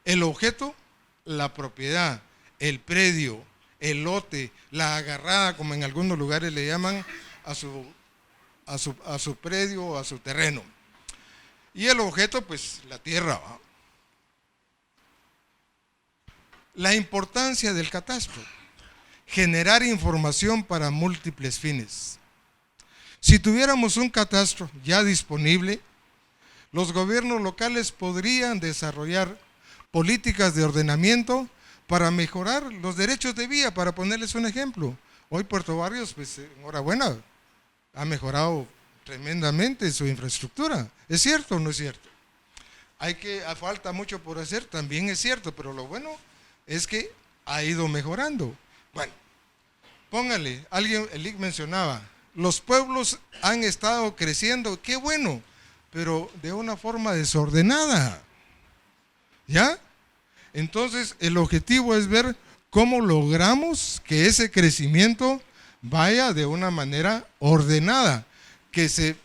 el objeto, la propiedad, el predio, el lote, la agarrada, como en algunos lugares le llaman a su predio o a su terreno. Y el objeto, pues la tierra. La importancia del catastro: generar información para múltiples fines. Si tuviéramos un catastro ya disponible, los gobiernos locales podrían desarrollar políticas de ordenamiento para mejorar los derechos de vía. Para ponerles un ejemplo, hoy Puerto Barrios, pues enhorabuena, ha mejorado tremendamente su infraestructura. ¿Es cierto o no es cierto? Falta mucho por hacer, también es cierto, pero lo bueno es que ha ido mejorando. Bueno, póngale, el IC mencionaba, los pueblos han estado creciendo, qué bueno, pero de una forma desordenada. ¿Ya? Entonces, el objetivo es ver cómo logramos que ese crecimiento vaya de una manera ordenada, que se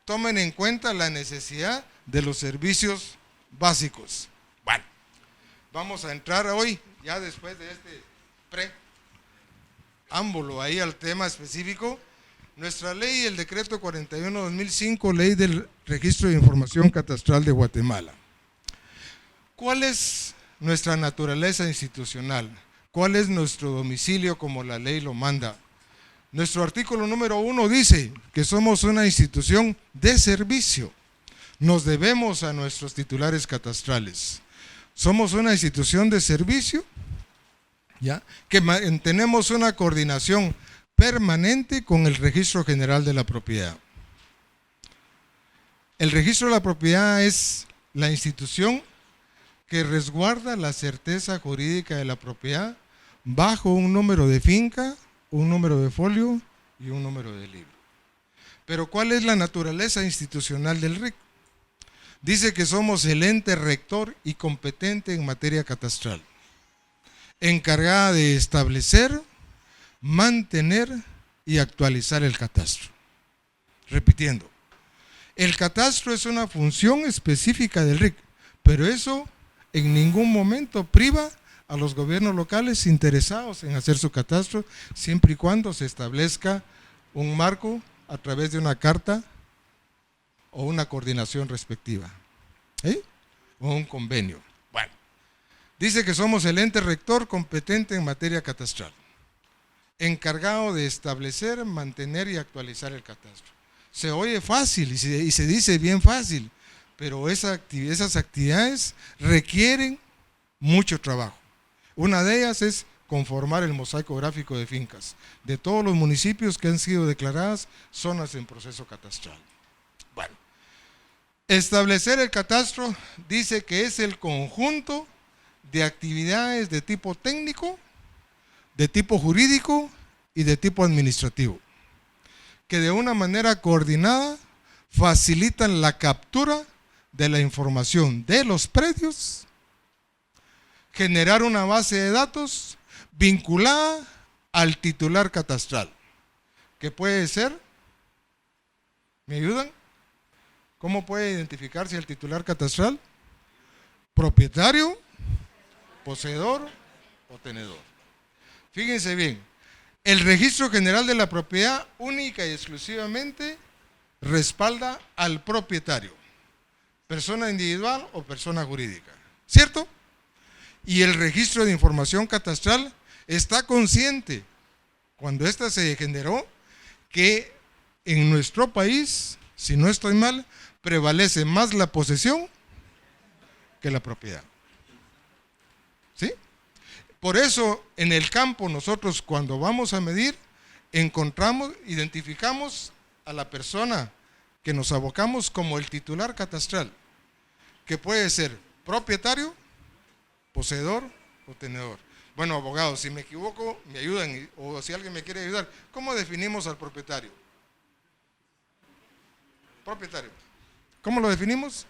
tomen en cuenta la necesidad de los servicios básicos. Bueno, vamos a entrar hoy, ya después de este preámbulo ahí al tema específico. Nuestra ley, el decreto 41/2005, ley del registro de información catastral de Guatemala. ¿Cuál es nuestra naturaleza institucional? ¿Cuál es nuestro domicilio como la ley lo manda? Nuestro artículo número 1 dice que somos una institución de servicio. Nos debemos a nuestros titulares catastrales. Somos una institución de servicio, ¿ya?, que mantenemos una coordinación permanente con el Registro General de la Propiedad. El registro de la propiedad es la institución que resguarda la certeza jurídica de la propiedad bajo un número de finca, un número de folio y un número de libro. Pero ¿cuál es la naturaleza institucional del RIC? Dice que somos el ente rector y competente en materia catastral, encargada de establecer, mantener y actualizar el catastro. Repitiendo, el catastro es una función específica del RIC, pero eso en ningún momento priva a los gobiernos locales interesados en hacer su catastro, siempre y cuando se establezca un marco a través de una carta o una coordinación respectiva, o un convenio. Bueno, dice que somos el ente rector competente en materia catastral, encargado de establecer, mantener y actualizar el catastro. Se oye fácil y se dice bien fácil, pero esas actividades requieren mucho trabajo. Una de ellas es conformar el mosaico gráfico de fincas de todos los municipios que han sido declaradas zonas en proceso catastral. Bueno, establecer el catastro dice que es el conjunto de actividades de tipo técnico, de tipo jurídico y de tipo administrativo, que de una manera coordinada facilitan la captura de la información de los predios, generar una base de datos vinculada al titular catastral, que puede ser, ¿me ayudan? ¿Cómo puede identificarse el titular catastral? Propietario, poseedor o tenedor. Fíjense bien, el Registro General de la Propiedad única y exclusivamente respalda al propietario, persona individual o persona jurídica, ¿cierto? Y el registro de información catastral está consciente, cuando ésta se generó, que en nuestro país, si no estoy mal, prevalece más la posesión que la propiedad. ¿Sí? Por eso en el campo nosotros cuando vamos a medir, identificamos a la persona que nos abocamos como el titular catastral, que puede ser propietario, poseedor o tenedor. Bueno, abogados, si me equivoco, me ayudan, o si alguien me quiere ayudar. ¿Cómo definimos al propietario? Propietario. ¿Cómo lo definimos?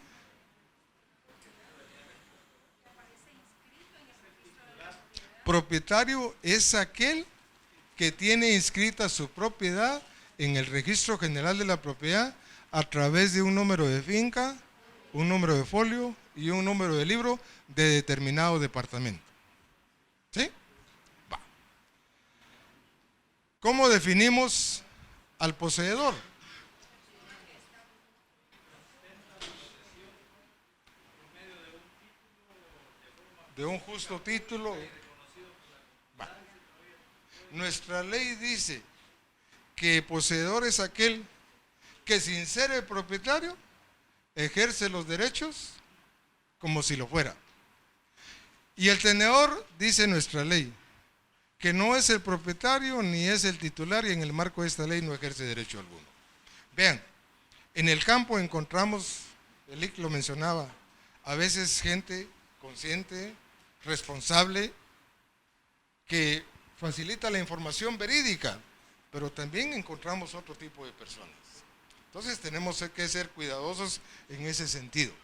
Propietario es aquel que tiene inscrita su propiedad en el Registro General de la Propiedad a través de un número de finca, un número de folio y un número de libro de determinado departamento. ¿Sí? Va. ¿Cómo definimos al poseedor? De un justo título. Va. Nuestra ley dice que poseedor es aquel que sin ser el propietario ejerce los derechos como si lo fuera. Y el tenedor, dice nuestra ley, que no es el propietario ni es el titular y en el marco de esta ley no ejerce derecho alguno. Vean, en el campo encontramos, el IC lo mencionaba, a veces gente consciente, responsable, que facilita la información verídica, pero también encontramos otro tipo de personas. Entonces tenemos que ser cuidadosos en ese sentido.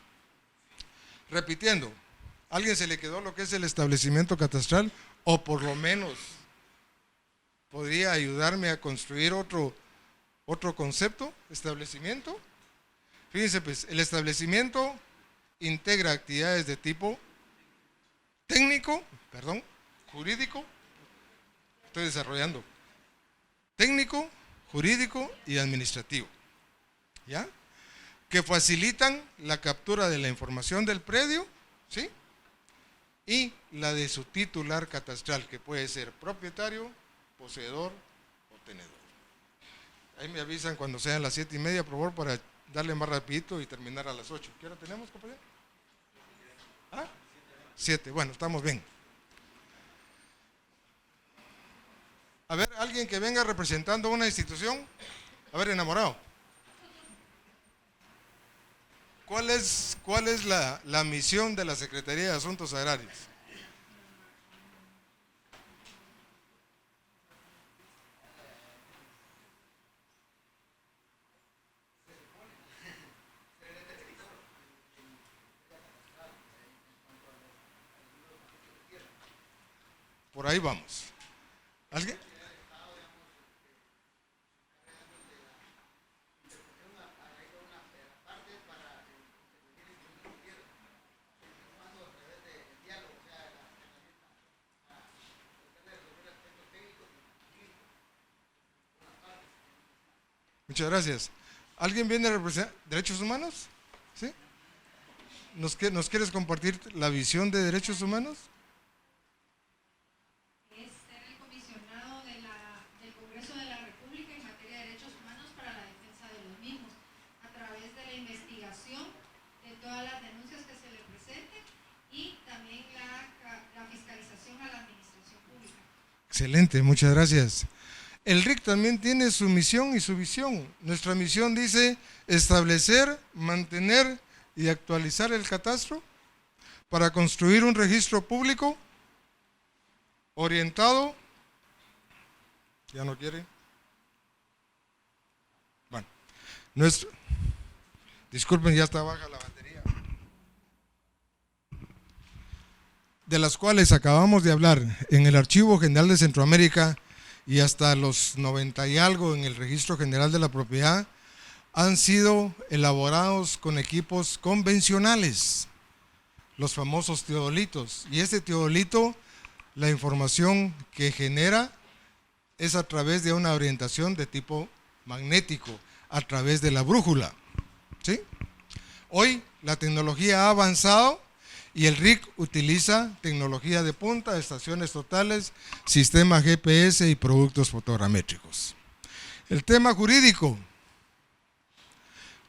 Repitiendo, ¿a alguien se le quedó lo que es el establecimiento catastral? O por lo menos podría ayudarme a construir otro concepto, establecimiento. Fíjense pues, el establecimiento integra actividades de tipo jurídico, estoy desarrollando, técnico, jurídico y administrativo, ¿ya? Que facilitan la captura de la información del predio, ¿sí? Y la de su titular catastral, que puede ser propietario, poseedor o tenedor. Ahí me avisan cuando sean las 7:30, por favor, para darle más rapidito y terminar a las 8. ¿Qué hora tenemos, compañero? 7, bueno, estamos bien. A ver, alguien que venga representando una institución. A ver, enamorado. cuál es la misión de la Secretaría de Asuntos Agrarios? Por ahí vamos. ¿Alguien? Muchas gracias. ¿Alguien viene a representar derechos humanos? ¿Sí? ¿Nos quieres compartir la visión de derechos humanos? Es ser el comisionado del Congreso de la República en materia de derechos humanos para la defensa de los mismos, a través de la investigación de todas las denuncias que se le presenten y también la fiscalización a la administración pública. Excelente, muchas gracias. El RIC también tiene su misión y su visión. Nuestra misión dice establecer, mantener y actualizar el catastro para construir un registro público orientado. ¿Ya no quiere? Bueno, disculpen, ya está baja la batería. De las cuales acabamos de hablar en el Archivo General de Centroamérica y hasta los 90 y algo en el Registro General de la Propiedad, han sido elaborados con equipos convencionales, los famosos teodolitos. Y este teodolito, la información que genera es a través de una orientación de tipo magnético, a través de la brújula. ¿Sí? Hoy la tecnología ha avanzado y el RIC utiliza tecnología de punta, estaciones totales, sistema GPS y productos fotogramétricos. El tema jurídico,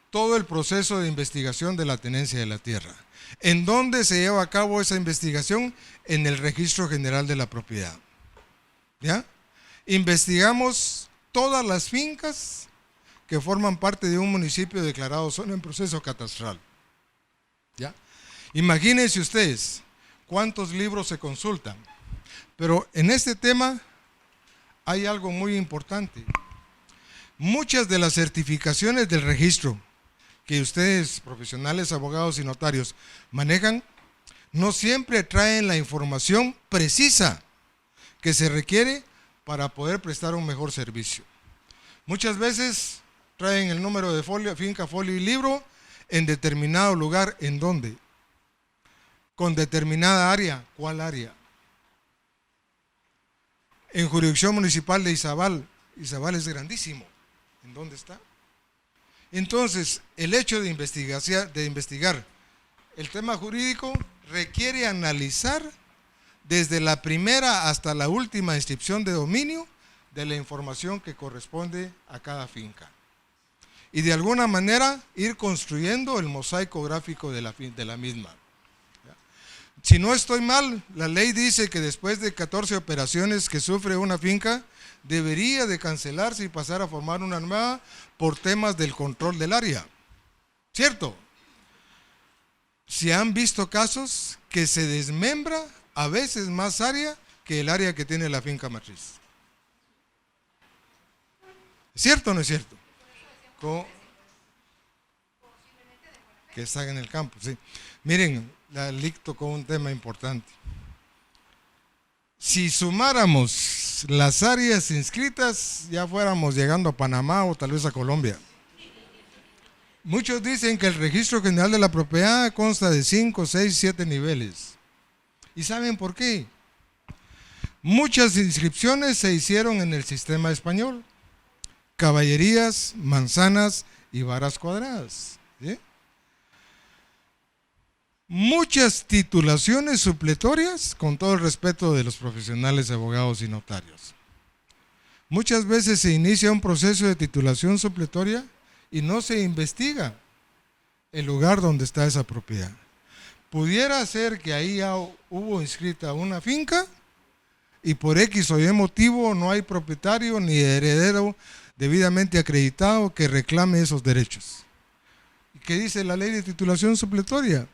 todo el proceso de investigación de la tenencia de la tierra. ¿En dónde se lleva a cabo esa investigación? En el Registro General de la Propiedad. ¿Ya? Investigamos todas las fincas que forman parte de un municipio declarado zona en proceso catastral. ¿Ya? Imagínense ustedes cuántos libros se consultan. Pero en este tema hay algo muy importante. Muchas de las certificaciones del registro que ustedes, profesionales, abogados y notarios, manejan, no siempre traen la información precisa que se requiere para poder prestar un mejor servicio. Muchas veces traen el número de folio, finca, folio y libro en determinado lugar. ¿En dónde? Con determinada área. ¿Cuál área? En jurisdicción municipal de Izabal. Izabal es grandísimo. ¿En dónde está? Entonces, el hecho de investigar el tema jurídico requiere analizar desde la primera hasta la última inscripción de dominio de la información que corresponde a cada finca. Y de alguna manera ir construyendo el mosaico gráfico de la misma. Si no estoy mal, la ley dice que después de 14 operaciones que sufre una finca, debería de cancelarse y pasar a formar una nueva por temas del control del área. ¿Cierto? Se han visto casos que se desmembra a veces más área que el área que tiene la finca matriz. ¿Cierto o no es cierto? Que están en el campo, sí. Miren, la LIC tocó un tema importante. Si sumáramos las áreas inscritas, ya fuéramos llegando a Panamá o tal vez a Colombia. Muchos dicen que el Registro General de la Propiedad consta de 5, 6, 7 niveles. ¿Y saben por qué? Muchas inscripciones se hicieron en el sistema español. Caballerías, manzanas y varas cuadradas. ¿Sí? Muchas titulaciones supletorias, con todo el respeto de los profesionales, abogados y notarios. Muchas veces se inicia un proceso de titulación supletoria y no se investiga el lugar donde está esa propiedad. Pudiera ser que ahí ya hubo inscrita una finca y por X o Y motivo no hay propietario ni heredero debidamente acreditado que reclame esos derechos. ¿qué dice la ley de titulación supletoria?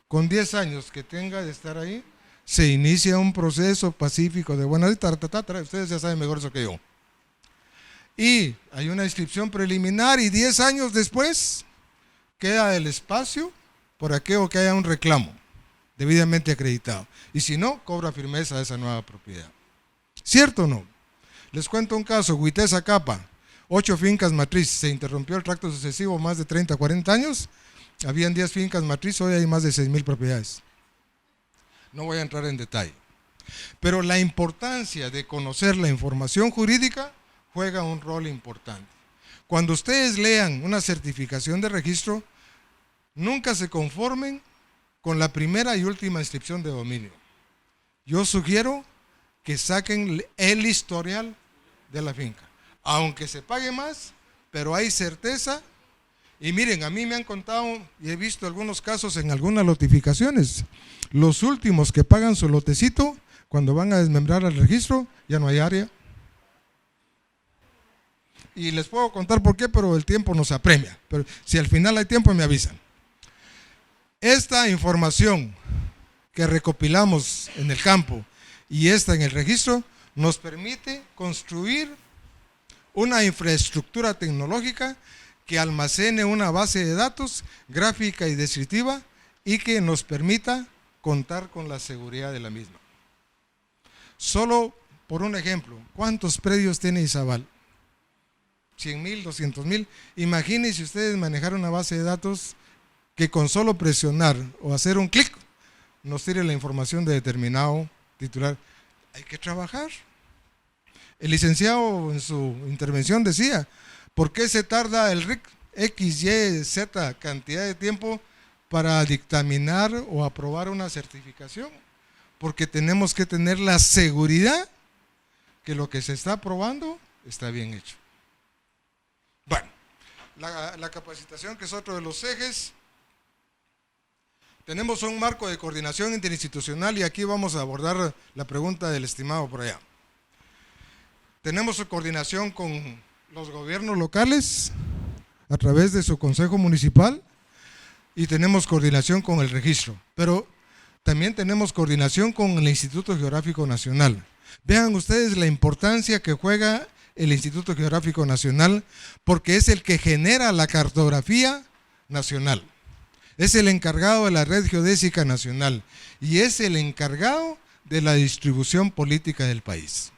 Con 10 años que tenga de estar ahí, se inicia un proceso pacífico de buena ustedes ya saben mejor eso que yo. Y hay una inscripción preliminar y 10 años después queda el espacio por aquello que haya un reclamo debidamente acreditado. Y si no, cobra firmeza esa nueva propiedad. ¿Cierto o no? Les cuento un caso, Huiteza Capa, 8 fincas matriz, se interrumpió el tracto sucesivo más de 30, 40 años, habían 10 fincas matriz, hoy hay más de 6,000 propiedades. No voy a entrar en detalle. Pero la importancia de conocer la información jurídica juega un rol importante. Cuando ustedes lean una certificación de registro, nunca se conformen con la primera y última inscripción de dominio. Yo sugiero que saquen el historial de la finca. Aunque se pague más, pero hay certeza. Y miren, a mí me han contado y he visto algunos casos en algunas lotificaciones. Los últimos que pagan su lotecito, cuando van a desmembrar el registro, ya no hay área. Y les puedo contar por qué, pero el tiempo nos apremia. Pero si al final hay tiempo, me avisan. Esta información que recopilamos en el campo y esta en el registro nos permite construir una infraestructura tecnológica que almacene una base de datos gráfica y descriptiva y que nos permita contar con la seguridad de la misma. Solo por un ejemplo, ¿cuántos predios tiene Izabal? 100,000, 200,000. Imagínense ustedes manejar una base de datos que con solo presionar o hacer un clic nos tire la información de determinado titular. Hay que trabajar. El licenciado en su intervención decía, ¿por qué se tarda el RIC X, Y, Z cantidad de tiempo para dictaminar o aprobar una certificación? Porque tenemos que tener la seguridad que lo que se está aprobando está bien hecho. Bueno, la capacitación, que es otro de los ejes. Tenemos un marco de coordinación interinstitucional y aquí vamos a abordar la pregunta del estimado por allá. Tenemos coordinación con los gobiernos locales a través de su consejo municipal y tenemos coordinación con el registro, pero también tenemos coordinación con el Instituto Geográfico Nacional. Vean ustedes la importancia que juega el Instituto Geográfico Nacional porque es el que genera la cartografía nacional. Es el encargado de la red geodésica nacional y es el encargado de la distribución política del país.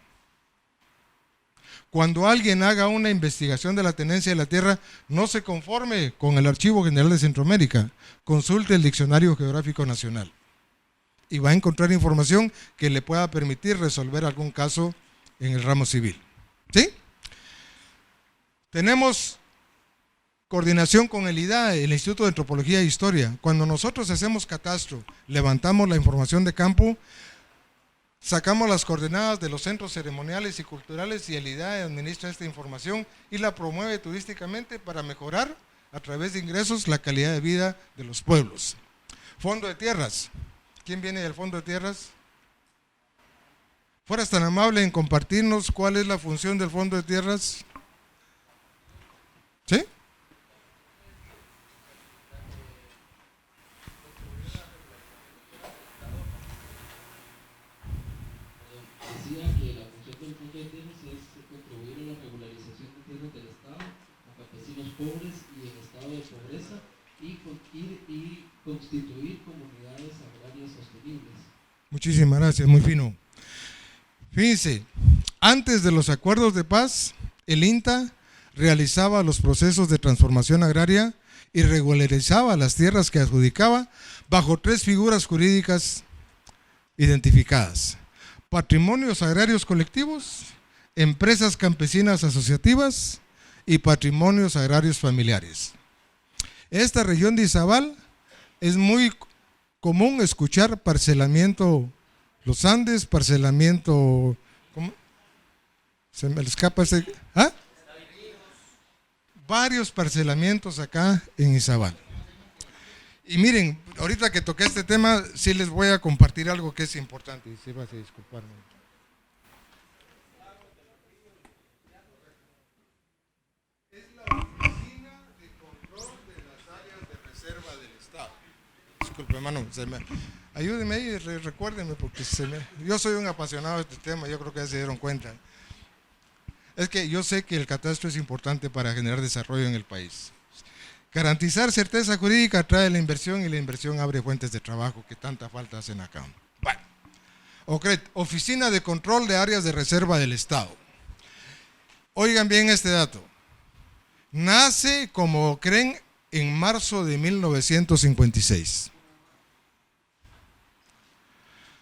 Cuando alguien haga una investigación de la tenencia de la tierra, no se conforme con el Archivo General de Centroamérica, consulte el Diccionario Geográfico Nacional y va a encontrar información que le pueda permitir resolver algún caso en el ramo civil. ¿Sí? Tenemos coordinación con el IDAE, el Instituto de Antropología e Historia. Cuando nosotros hacemos catastro, levantamos la información de campo, sacamos las coordenadas de los centros ceremoniales y culturales y el IDAE administra esta información y la promueve turísticamente para mejorar a través de ingresos la calidad de vida de los pueblos. Fondo de tierras. ¿Quién viene del Fondo de Tierras? ¿Fueras tan amable en compartirnos cuál es la función del Fondo de Tierras? ¿Sí? Decía que la función del Fondo de Tierras es contribuir a la regularización de tierras del Estado a campesinos pobres y en estado de pobreza y constituir comunidades agrarias sostenibles. Muchísimas gracias, muy fino. Fíjense, antes de los acuerdos de paz, el INTA realizaba los procesos de transformación agraria y regularizaba las tierras que adjudicaba bajo 3 figuras jurídicas identificadas: patrimonios agrarios colectivos, empresas campesinas asociativas y patrimonios agrarios familiares. Esta región de Izabal es muy común escuchar parcelamiento Los Andes, parcelamiento, ¿cómo? Se me escapa ese, ¿ah? Varios parcelamientos acá en Izabal. Y miren, ahorita que toqué este tema, sí les voy a compartir algo que es importante, y sí vas a disculparme. Es la Oficina de Control de las Áreas disculpe, hermano, ayúdeme ahí, recuérdenme, porque yo soy un apasionado de este tema, yo creo que ya se dieron cuenta. Es que yo sé que el catastro es importante para generar desarrollo en el país. Garantizar certeza jurídica atrae la inversión y la inversión abre fuentes de trabajo que tanta falta hacen acá. Bueno. OCRET, Oficina de Control de Áreas de Reserva del Estado. Oigan bien este dato. Nace, como creen, en marzo de 1956.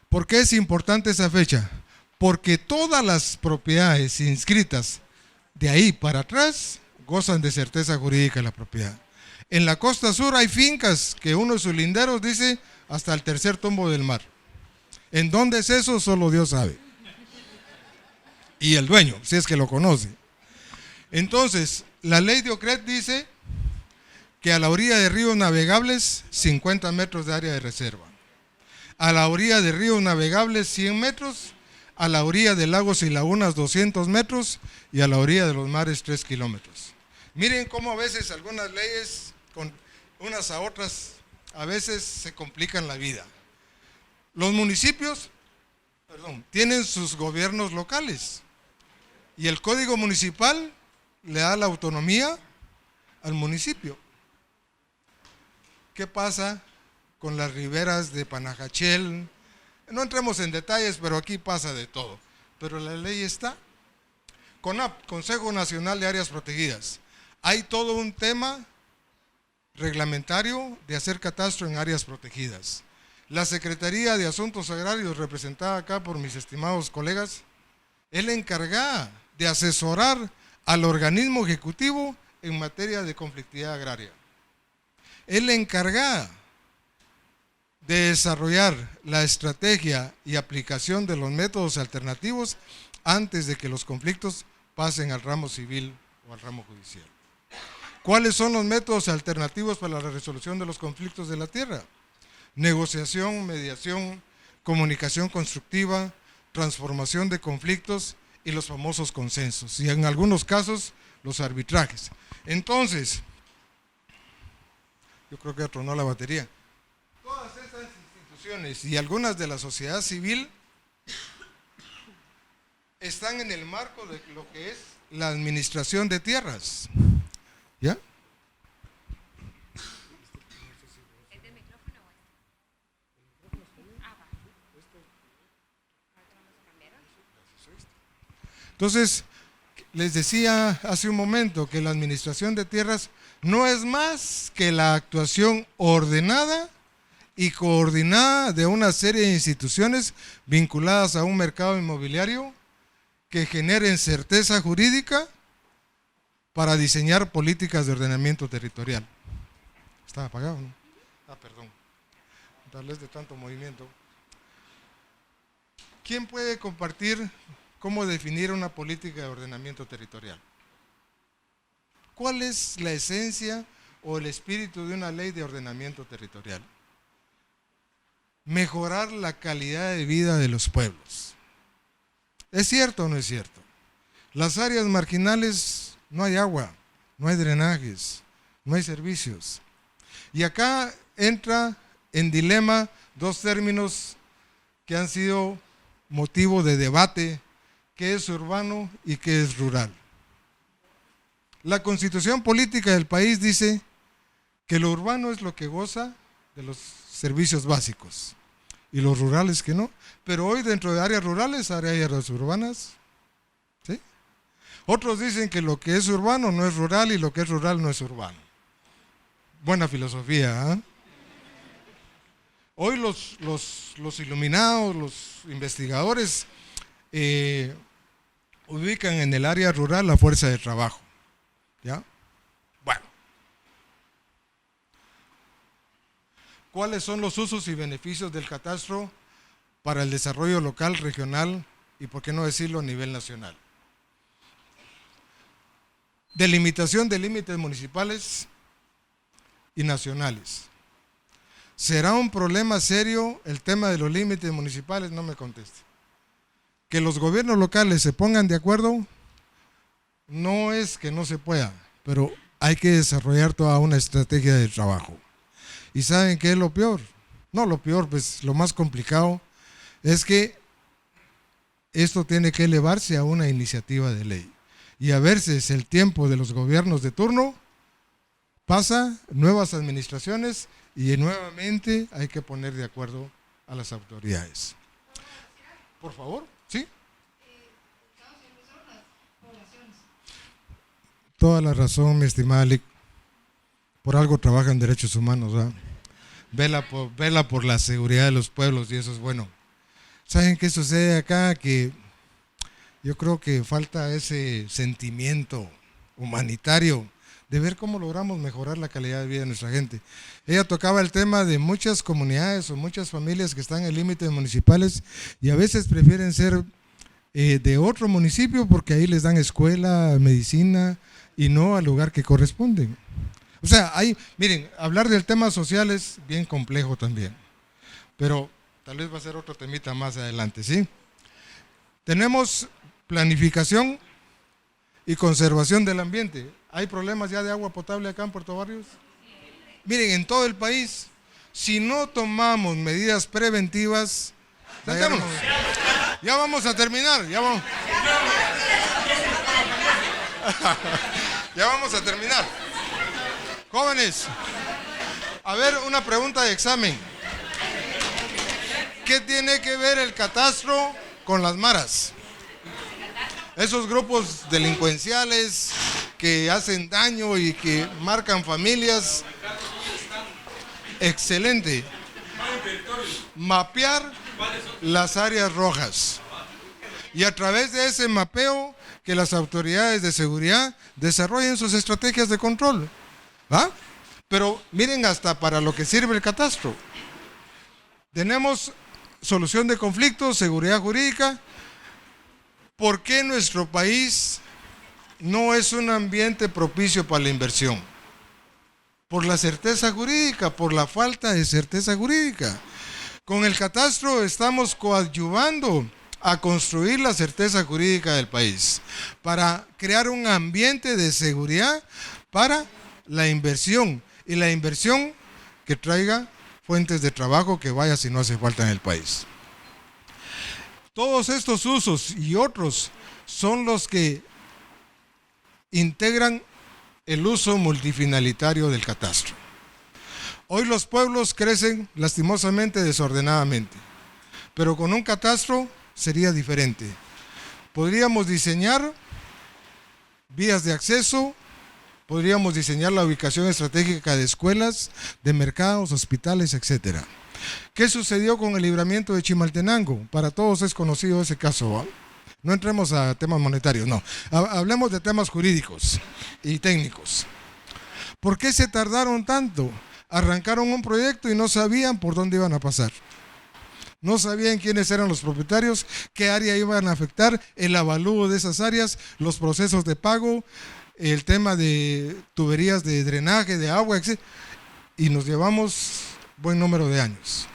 ¿Por qué es importante esa fecha? Porque todas las propiedades inscritas de ahí para atrás gozan de certeza jurídica de la propiedad. En la costa sur hay fincas que uno de sus linderos dice hasta el tercer tombo del mar. ¿En dónde es eso? Solo Dios sabe. Y el dueño, si es que lo conoce. Entonces, la ley de OCRET dice que a la orilla de ríos navegables, 50 metros de área de reserva. A la orilla de ríos navegables, 100 metros. A la orilla de lagos y lagunas, 200 metros. Y a la orilla de los mares, 3 kilómetros. Miren cómo a veces algunas leyes, con unas a otras, a veces se complican la vida. Los municipios, tienen sus gobiernos locales. Y el código municipal le da la autonomía al municipio. ¿Qué pasa con las riberas de Panajachel? No entremos en detalles, pero aquí pasa de todo. Pero la ley está. CONAP, Consejo Nacional de Áreas Protegidas. Hay todo un tema reglamentario de hacer catastro en áreas protegidas. La Secretaría de Asuntos Agrarios, representada acá por mis estimados colegas, es la encargada de asesorar al organismo ejecutivo en materia de conflictividad agraria. Es la encargada de desarrollar la estrategia y aplicación de los métodos alternativos antes de que los conflictos pasen al ramo civil o al ramo judicial. ¿Cuáles son los métodos alternativos para la resolución de los conflictos de la tierra? Negociación, mediación, comunicación constructiva, transformación de conflictos y los famosos consensos, y en algunos casos los arbitrajes. Entonces, yo creo que tronó la batería. Todas estas instituciones y algunas de la sociedad civil están en el marco de lo que es la administración de tierras. ¿Ya? Entonces, les decía hace un momento que la administración de tierras no es más que la actuación ordenada y coordinada de una serie de instituciones vinculadas a un mercado inmobiliario que generen certeza jurídica para diseñar políticas de ordenamiento territorial. Estaba apagado, ¿no? Perdón. Darles de tanto movimiento. ¿Quién puede compartir cómo definir una política de ordenamiento territorial? ¿Cuál es la esencia o el espíritu de una ley de ordenamiento territorial? Mejorar la calidad de vida de los pueblos. ¿Es cierto o no es cierto? Las áreas marginales no hay agua, no hay drenajes, no hay servicios. Y acá entra en dilema dos términos que han sido motivo de debate: qué es urbano y qué es rural. La Constitución política del país dice que lo urbano es lo que goza de los servicios básicos y los rurales que no. Pero hoy dentro de áreas rurales hay áreas urbanas, ¿sí? Otros dicen que lo que es urbano no es rural y lo que es rural no es urbano. Buena filosofía, ¿eh? Hoy los iluminados, los investigadores ubican en el área rural la fuerza de trabajo. ¿Ya? Bueno. ¿Cuáles son los usos y beneficios del catastro para el desarrollo local, regional y, por qué no decirlo, a nivel nacional? Delimitación de límites municipales y nacionales. ¿Será un problema serio el tema de los límites municipales? No me conteste. Que los gobiernos locales se pongan de acuerdo, no es que no se pueda, pero hay que desarrollar toda una estrategia de trabajo. ¿Y saben qué es lo peor? no lo peor, pues lo más complicado es que esto tiene que elevarse a una iniciativa de ley. Y a veces el tiempo de los gobiernos de turno pasa, nuevas administraciones, y nuevamente hay que poner de acuerdo a las autoridades. Por favor, ¿sí? Toda la razón, mi estimada Lic. Por algo trabaja en derechos humanos, ¿verdad? Vela por la seguridad de los pueblos, y eso es bueno. ¿Saben qué sucede acá? Que yo creo que falta ese sentimiento humanitario de ver cómo logramos mejorar la calidad de vida de nuestra gente. Ella tocaba el tema de muchas comunidades o muchas familias que están en límites municipales y a veces prefieren ser de otro municipio porque ahí les dan escuela, medicina y no al lugar que corresponden. O sea, miren, hablar del tema social es bien complejo también, pero tal vez va a ser otro temita más adelante, ¿sí? Tenemos planificación y conservación del ambiente. ¿Hay problemas ya de agua potable acá en Puerto Barrios? Miren, en todo el país, si no tomamos medidas preventivas, ya vamos a terminar, ya vamos a terminar. Jóvenes, a ver, una pregunta de examen. ¿Qué tiene que ver el catastro con las maras? Esos grupos delincuenciales que hacen daño y que marcan familias. Excelente. Mapear las áreas rojas. Y a través de ese mapeo, que las autoridades de seguridad desarrollen sus estrategias de control. ¿Ah? Pero miren hasta para lo que sirve el catastro. Tenemos solución de conflictos, seguridad jurídica. ¿Por qué nuestro país no es un ambiente propicio para la inversión? Por la certeza jurídica, por la falta de certeza jurídica. Con el catastro estamos coadyuvando a construir la certeza jurídica del país, para crear un ambiente de seguridad para la inversión, y la inversión que traiga fuentes de trabajo que vaya si no hace falta en el país. Todos estos usos y otros son los que integran el uso multifinalitario del catastro. Hoy los pueblos crecen lastimosamente desordenadamente, pero con un catastro sería diferente. Podríamos diseñar vías de acceso, podríamos diseñar la ubicación estratégica de escuelas, de mercados, hospitales, etc. ¿Qué sucedió con el libramiento de Chimaltenango? Para todos es conocido ese caso, ¿va? No entremos a temas monetarios, no. Hablemos de temas jurídicos y técnicos. ¿Por qué se tardaron tanto? Arrancaron un proyecto y no sabían por dónde iban a pasar. No sabían quiénes eran los propietarios, qué área iban a afectar, el avalúo de esas áreas, los procesos de pago, el tema de tuberías de drenaje, de agua, etc. Y nos llevamos buen número de años.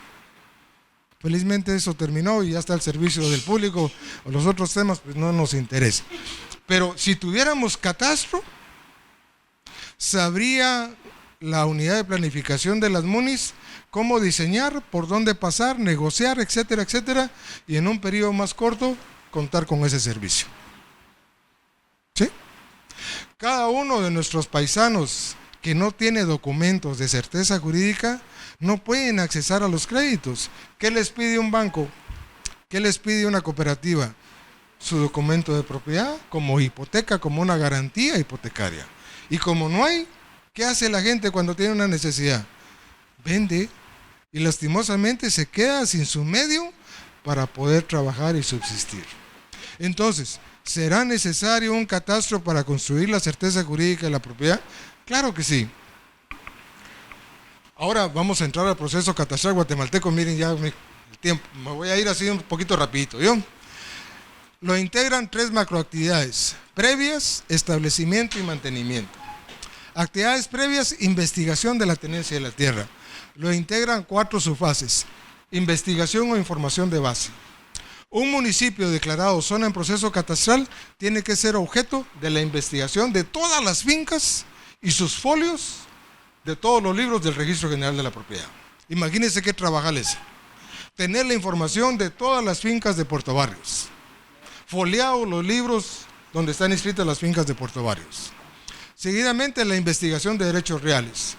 Felizmente eso terminó y ya está al servicio del público. Los otros temas pues no nos interesan. Pero si tuviéramos catastro, sabría la unidad de planificación de las MUNIs cómo diseñar, por dónde pasar, negociar, etcétera, etcétera, y en un periodo más corto contar con ese servicio. ¿Sí? Cada uno de nuestros paisanos que no tiene documentos de certeza jurídica no pueden accesar a los créditos. ¿Qué les pide un banco? ¿Qué les pide una cooperativa? Su documento de propiedad como hipoteca, como una garantía hipotecaria. Y como no hay, ¿qué hace la gente cuando tiene una necesidad? Vende y lastimosamente se queda sin su medio para poder trabajar y subsistir. Entonces, ¿será necesario un catastro para construir la certeza jurídica de la propiedad? Claro que sí. Ahora vamos a entrar al proceso catastral guatemalteco. Miren ya el tiempo, me voy a ir así un poquito rapidito, ¿yo? Lo integran 3 macroactividades: previas, establecimiento y mantenimiento. Actividades previas: investigación de la tenencia de la tierra. Lo integran 4 subfases: investigación o información de base. Un municipio declarado zona en proceso catastral tiene que ser objeto de la investigación de todas las fincas y sus folios de todos los libros del Registro General de la Propiedad. Imagínense qué trabajales. Tener la información de todas las fincas de Puerto Barrios. Foliado los libros donde están inscritas las fincas de Puerto Barrios. Seguidamente, la investigación de derechos reales.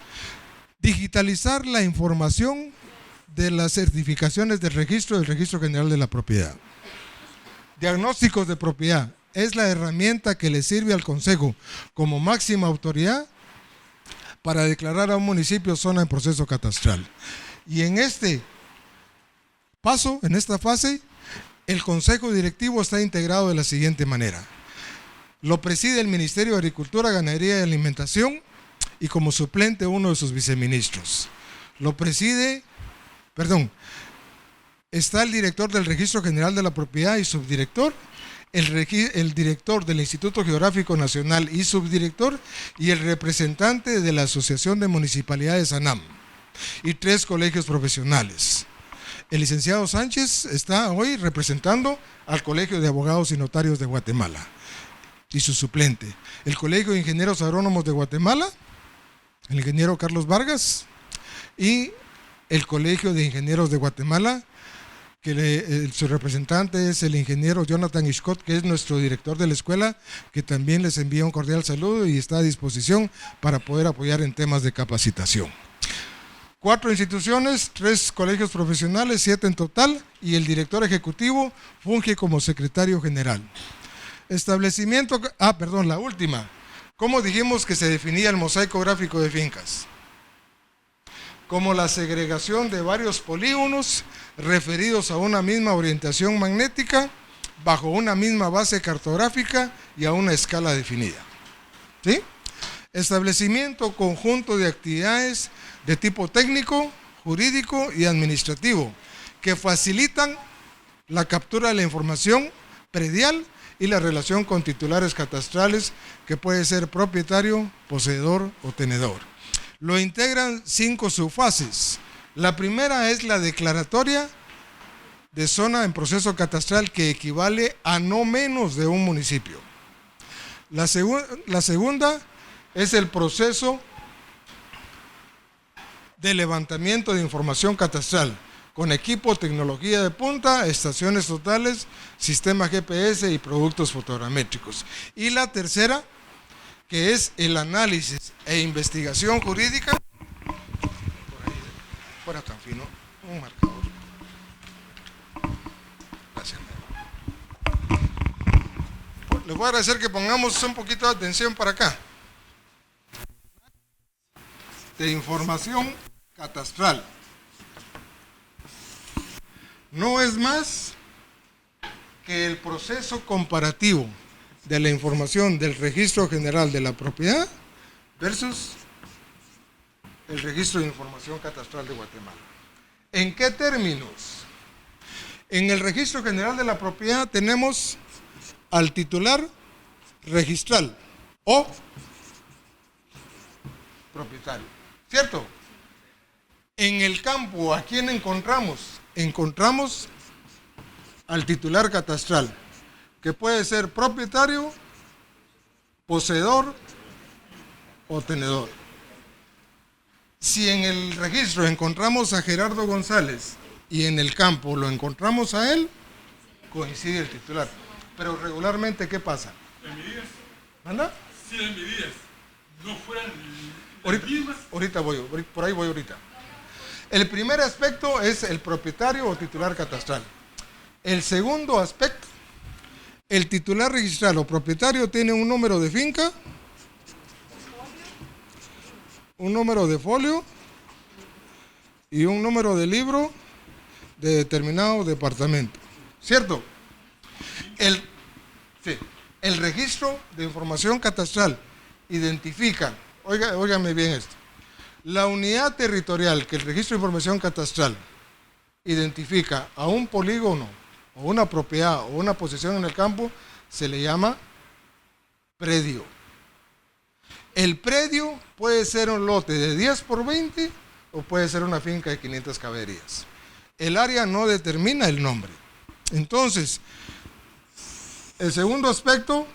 Digitalizar la información de las certificaciones del Registro General de la Propiedad. Diagnósticos de propiedad. Es la herramienta que le sirve al Consejo como máxima autoridad para declarar a un municipio zona en proceso catastral. Y en este paso, en esta fase, el Consejo Directivo está integrado de la siguiente manera. Lo preside el Ministerio de Agricultura, Ganadería y Alimentación y como suplente uno de sus viceministros. Está el director del Registro General de la Propiedad y subdirector, el director del Instituto Geográfico Nacional y subdirector, y el representante de la Asociación de Municipalidades ANAM, y 3 colegios profesionales. El licenciado Sánchez está hoy representando al Colegio de Abogados y Notarios de Guatemala y su suplente. El Colegio de Ingenieros Agrónomos de Guatemala, el ingeniero Carlos Vargas, y el Colegio de Ingenieros de Guatemala, que su representante es el ingeniero Jonathan Ishcott, que es nuestro director de la escuela, que también les envía un cordial saludo y está a disposición para poder apoyar en temas de capacitación. 4 instituciones, 3 colegios profesionales, 7 en total, y el director ejecutivo funge como secretario general. Establecimiento, la última. ¿Cómo dijimos que se definía el mosaico gráfico de fincas? Como la segregación de varios polígonos referidos a una misma orientación magnética bajo una misma base cartográfica y a una escala definida. ¿Sí? Establecimiento conjunto de actividades de tipo técnico, jurídico y administrativo que facilitan la captura de la información predial y la relación con titulares catastrales que puede ser propietario, poseedor o tenedor. Lo integran 5 subfases. La primera es la declaratoria de zona en proceso catastral, que equivale a no menos de un municipio. La segunda es el proceso de levantamiento de información catastral con equipo, tecnología de punta, estaciones totales, sistema GPS y productos fotogramétricos. Y la tercera, que es el análisis e investigación jurídica. Por ahí, fuera tan fino, un marcador. Gracias. Les voy a agradecer que pongamos un poquito de atención para acá. De información catastral. No es más que el proceso comparativo de la información del Registro General de la Propiedad versus el Registro de Información Catastral de Guatemala. ¿En qué términos? En el Registro General de la Propiedad tenemos al titular registral o propietario, ¿cierto? En el campo, ¿a quién encontramos? Encontramos al titular catastral, que puede ser propietario, poseedor o tenedor. Si en el registro encontramos a Gerardo González y en el campo lo encontramos a él, coincide el titular. Pero regularmente, ¿qué pasa? Las medidas, ¿Anda? si las medidas no fueran Ahorita, mismas, ahorita voy, por ahí voy ahorita. El primer aspecto es el propietario o titular catastral. El segundo aspecto, el titular registral o propietario tiene un número de finca, un número de folio y un número de libro de determinado departamento. ¿Cierto? El registro de información catastral identifica, óigame bien esto, la unidad territorial que el registro de información catastral identifica a un polígono o una propiedad o una posesión en el campo, se le llama predio. El predio puede ser un lote de 10 por 20 o puede ser una finca de 500 caballerías. El área no determina el nombre. Entonces, el segundo aspecto,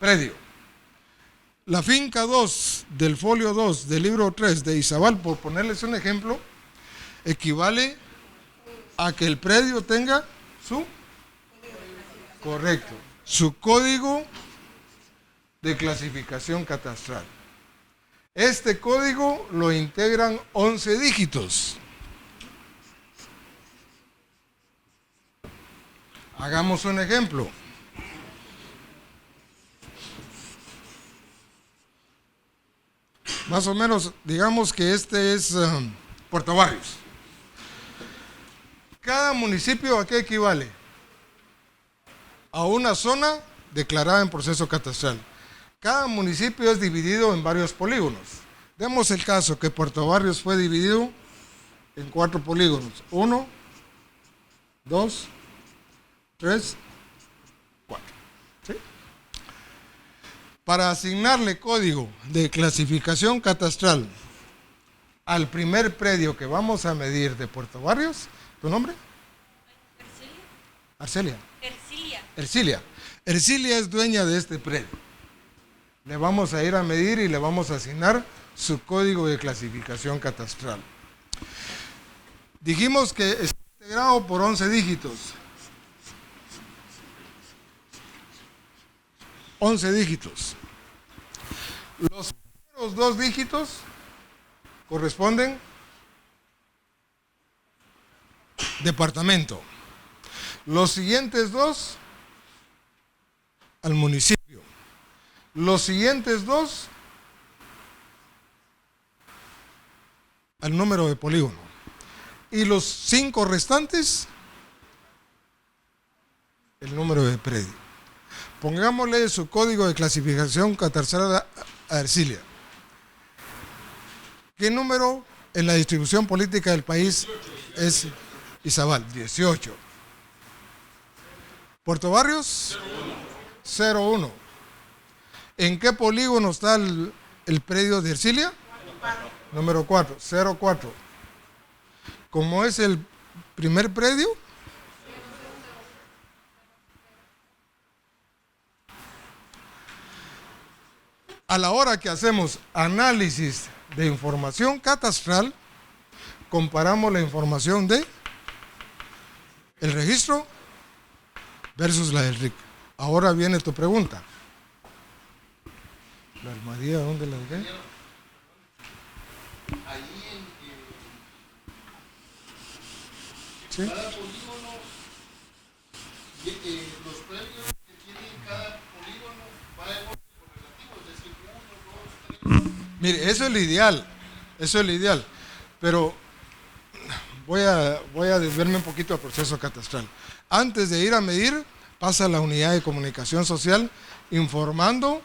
predio. La finca 2 del folio 2 del libro 3 de Izabal, por ponerles un ejemplo, equivale a que el predio tenga su código de clasificación catastral. Este código lo integran 11 dígitos. Hagamos un ejemplo. Más o menos, digamos que este es Puerto Barrios. Cada municipio, ¿a qué equivale? A una zona declarada en proceso catastral. Cada municipio es dividido en varios polígonos. Demos el caso que Puerto Barrios fue dividido en 4 polígonos. 1, 2, 3, 4. ¿Sí? Para asignarle código de clasificación catastral al primer predio que vamos a medir de Puerto Barrios, ¿tu nombre? Arcelia. Ercilia. Ercilia es dueña de este predio. Le vamos a ir a medir y le vamos a asignar su código de clasificación catastral. Dijimos que está integrado por 11 dígitos. 11 dígitos. Los primeros 2 dígitos corresponden departamento. Los siguientes 2 al municipio. Los siguientes 2 al número de polígono. Y los 5 restantes, el número de predio. Pongámosle su código de clasificación catastral a Ercilia. ¿Qué número en la distribución política del país es Izabal? 18. Puerto Barrios, 01. ¿En qué polígono está el predio de Ercilia? Número 4, 04. Como es el primer predio, a la hora que hacemos análisis de información catastral, comparamos la información de el registro versus la del RIC. Ahora viene tu pregunta. ¿La armadilla dónde la dejé? Ahí ¿Sí? cada polígono, los premios que tiene cada polígono va en orden correlativo, es decir, 1, 2, 3. Mire, eso es lo ideal, pero voy a desviarme un poquito al proceso catastral. Antes de ir a medir, pasa la unidad de comunicación social informando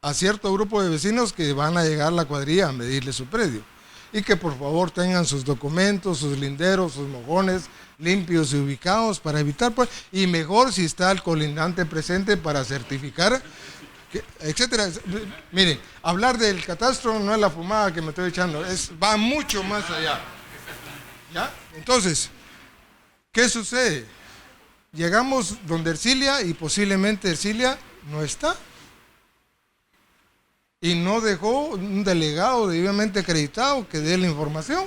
a cierto grupo de vecinos que van a llegar a la cuadrilla a medirle su predio y que por favor tengan sus documentos, sus linderos, sus mojones limpios y ubicados para evitar, pues, y mejor si está el colindante presente para certificar, etcétera. Miren, hablar del catastro no es la fumada que me estoy echando, va mucho más allá. ¿Ya? Entonces, ¿qué sucede? Llegamos donde Ercilia y posiblemente Ercilia no está. Y no dejó un delegado debidamente acreditado que dé la información.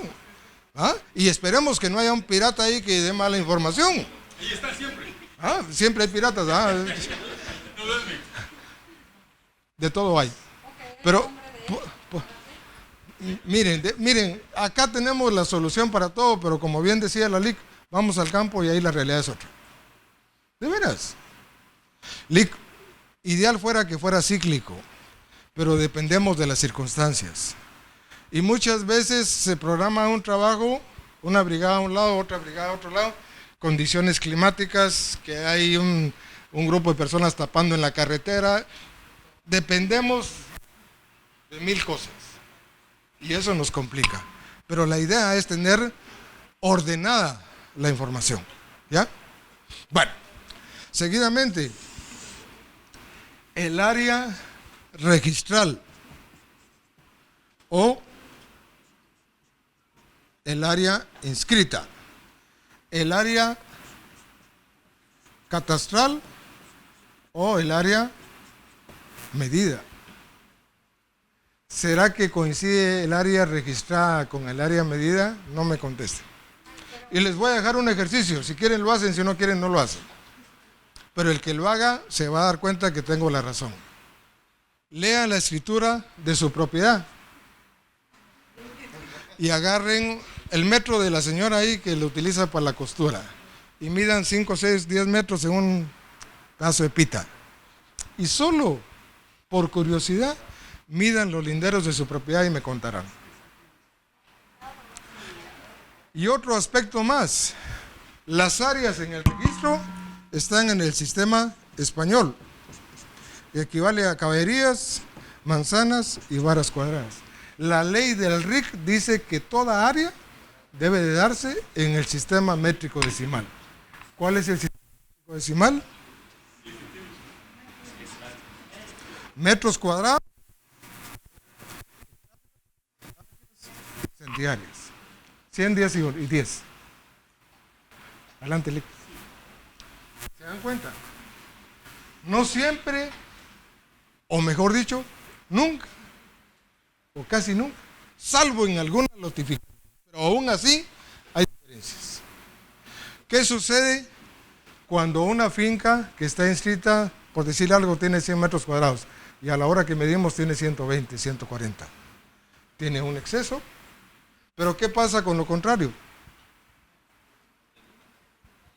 ¿Ah? Y esperemos que no haya un pirata ahí que dé mala información. Ahí está siempre. ¿Ah? Siempre hay piratas. ¿Ah? No duerme. De todo hay. Pero, miren, acá tenemos la solución para todo, pero como bien decía la LIC, vamos al campo y ahí la realidad es otra. De veras. LIC, ideal fuera que fuera cíclico, pero dependemos de las circunstancias. Y muchas veces se programa un trabajo, una brigada a un lado, otra brigada a otro lado, condiciones climáticas, que hay un grupo de personas tapando en la carretera. Dependemos de 1000 cosas y eso nos complica. Pero la idea es tener ordenada la información. ¿Ya? Bueno, seguidamente, el área registral o el área inscrita, el área catastral o el área medida. ¿Será que coincide el área registrada con el área medida? No me conteste. Y les voy a dejar un ejercicio. Si quieren lo hacen, si no quieren no lo hacen. Pero el que lo haga se va a dar cuenta que tengo la razón. Lean la escritura de su propiedad. Y agarren el metro de la señora ahí que lo utiliza para la costura. Y midan 5, 6, 10 metros en un pedazo de pita. Y solo por curiosidad, midan los linderos de su propiedad y me contarán. Y otro aspecto más, las áreas en el registro están en el sistema español, que equivale a caballerías, manzanas y varas cuadradas. La ley del RIC dice que toda área debe de darse en el sistema métrico decimal. ¿Cuál es el sistema métrico decimal? Metros cuadrados, centíares. 100, 10 y 10. Adelante, Lick. ¿Se dan cuenta? No siempre, o mejor dicho, nunca, o casi nunca, salvo en alguna notificación. Pero aún así, hay diferencias. ¿Qué sucede cuando una finca que está inscrita, por decir algo, tiene 100 metros cuadrados y a la hora que medimos tiene 120, 140? Tiene un exceso. Pero ¿qué pasa con lo contrario?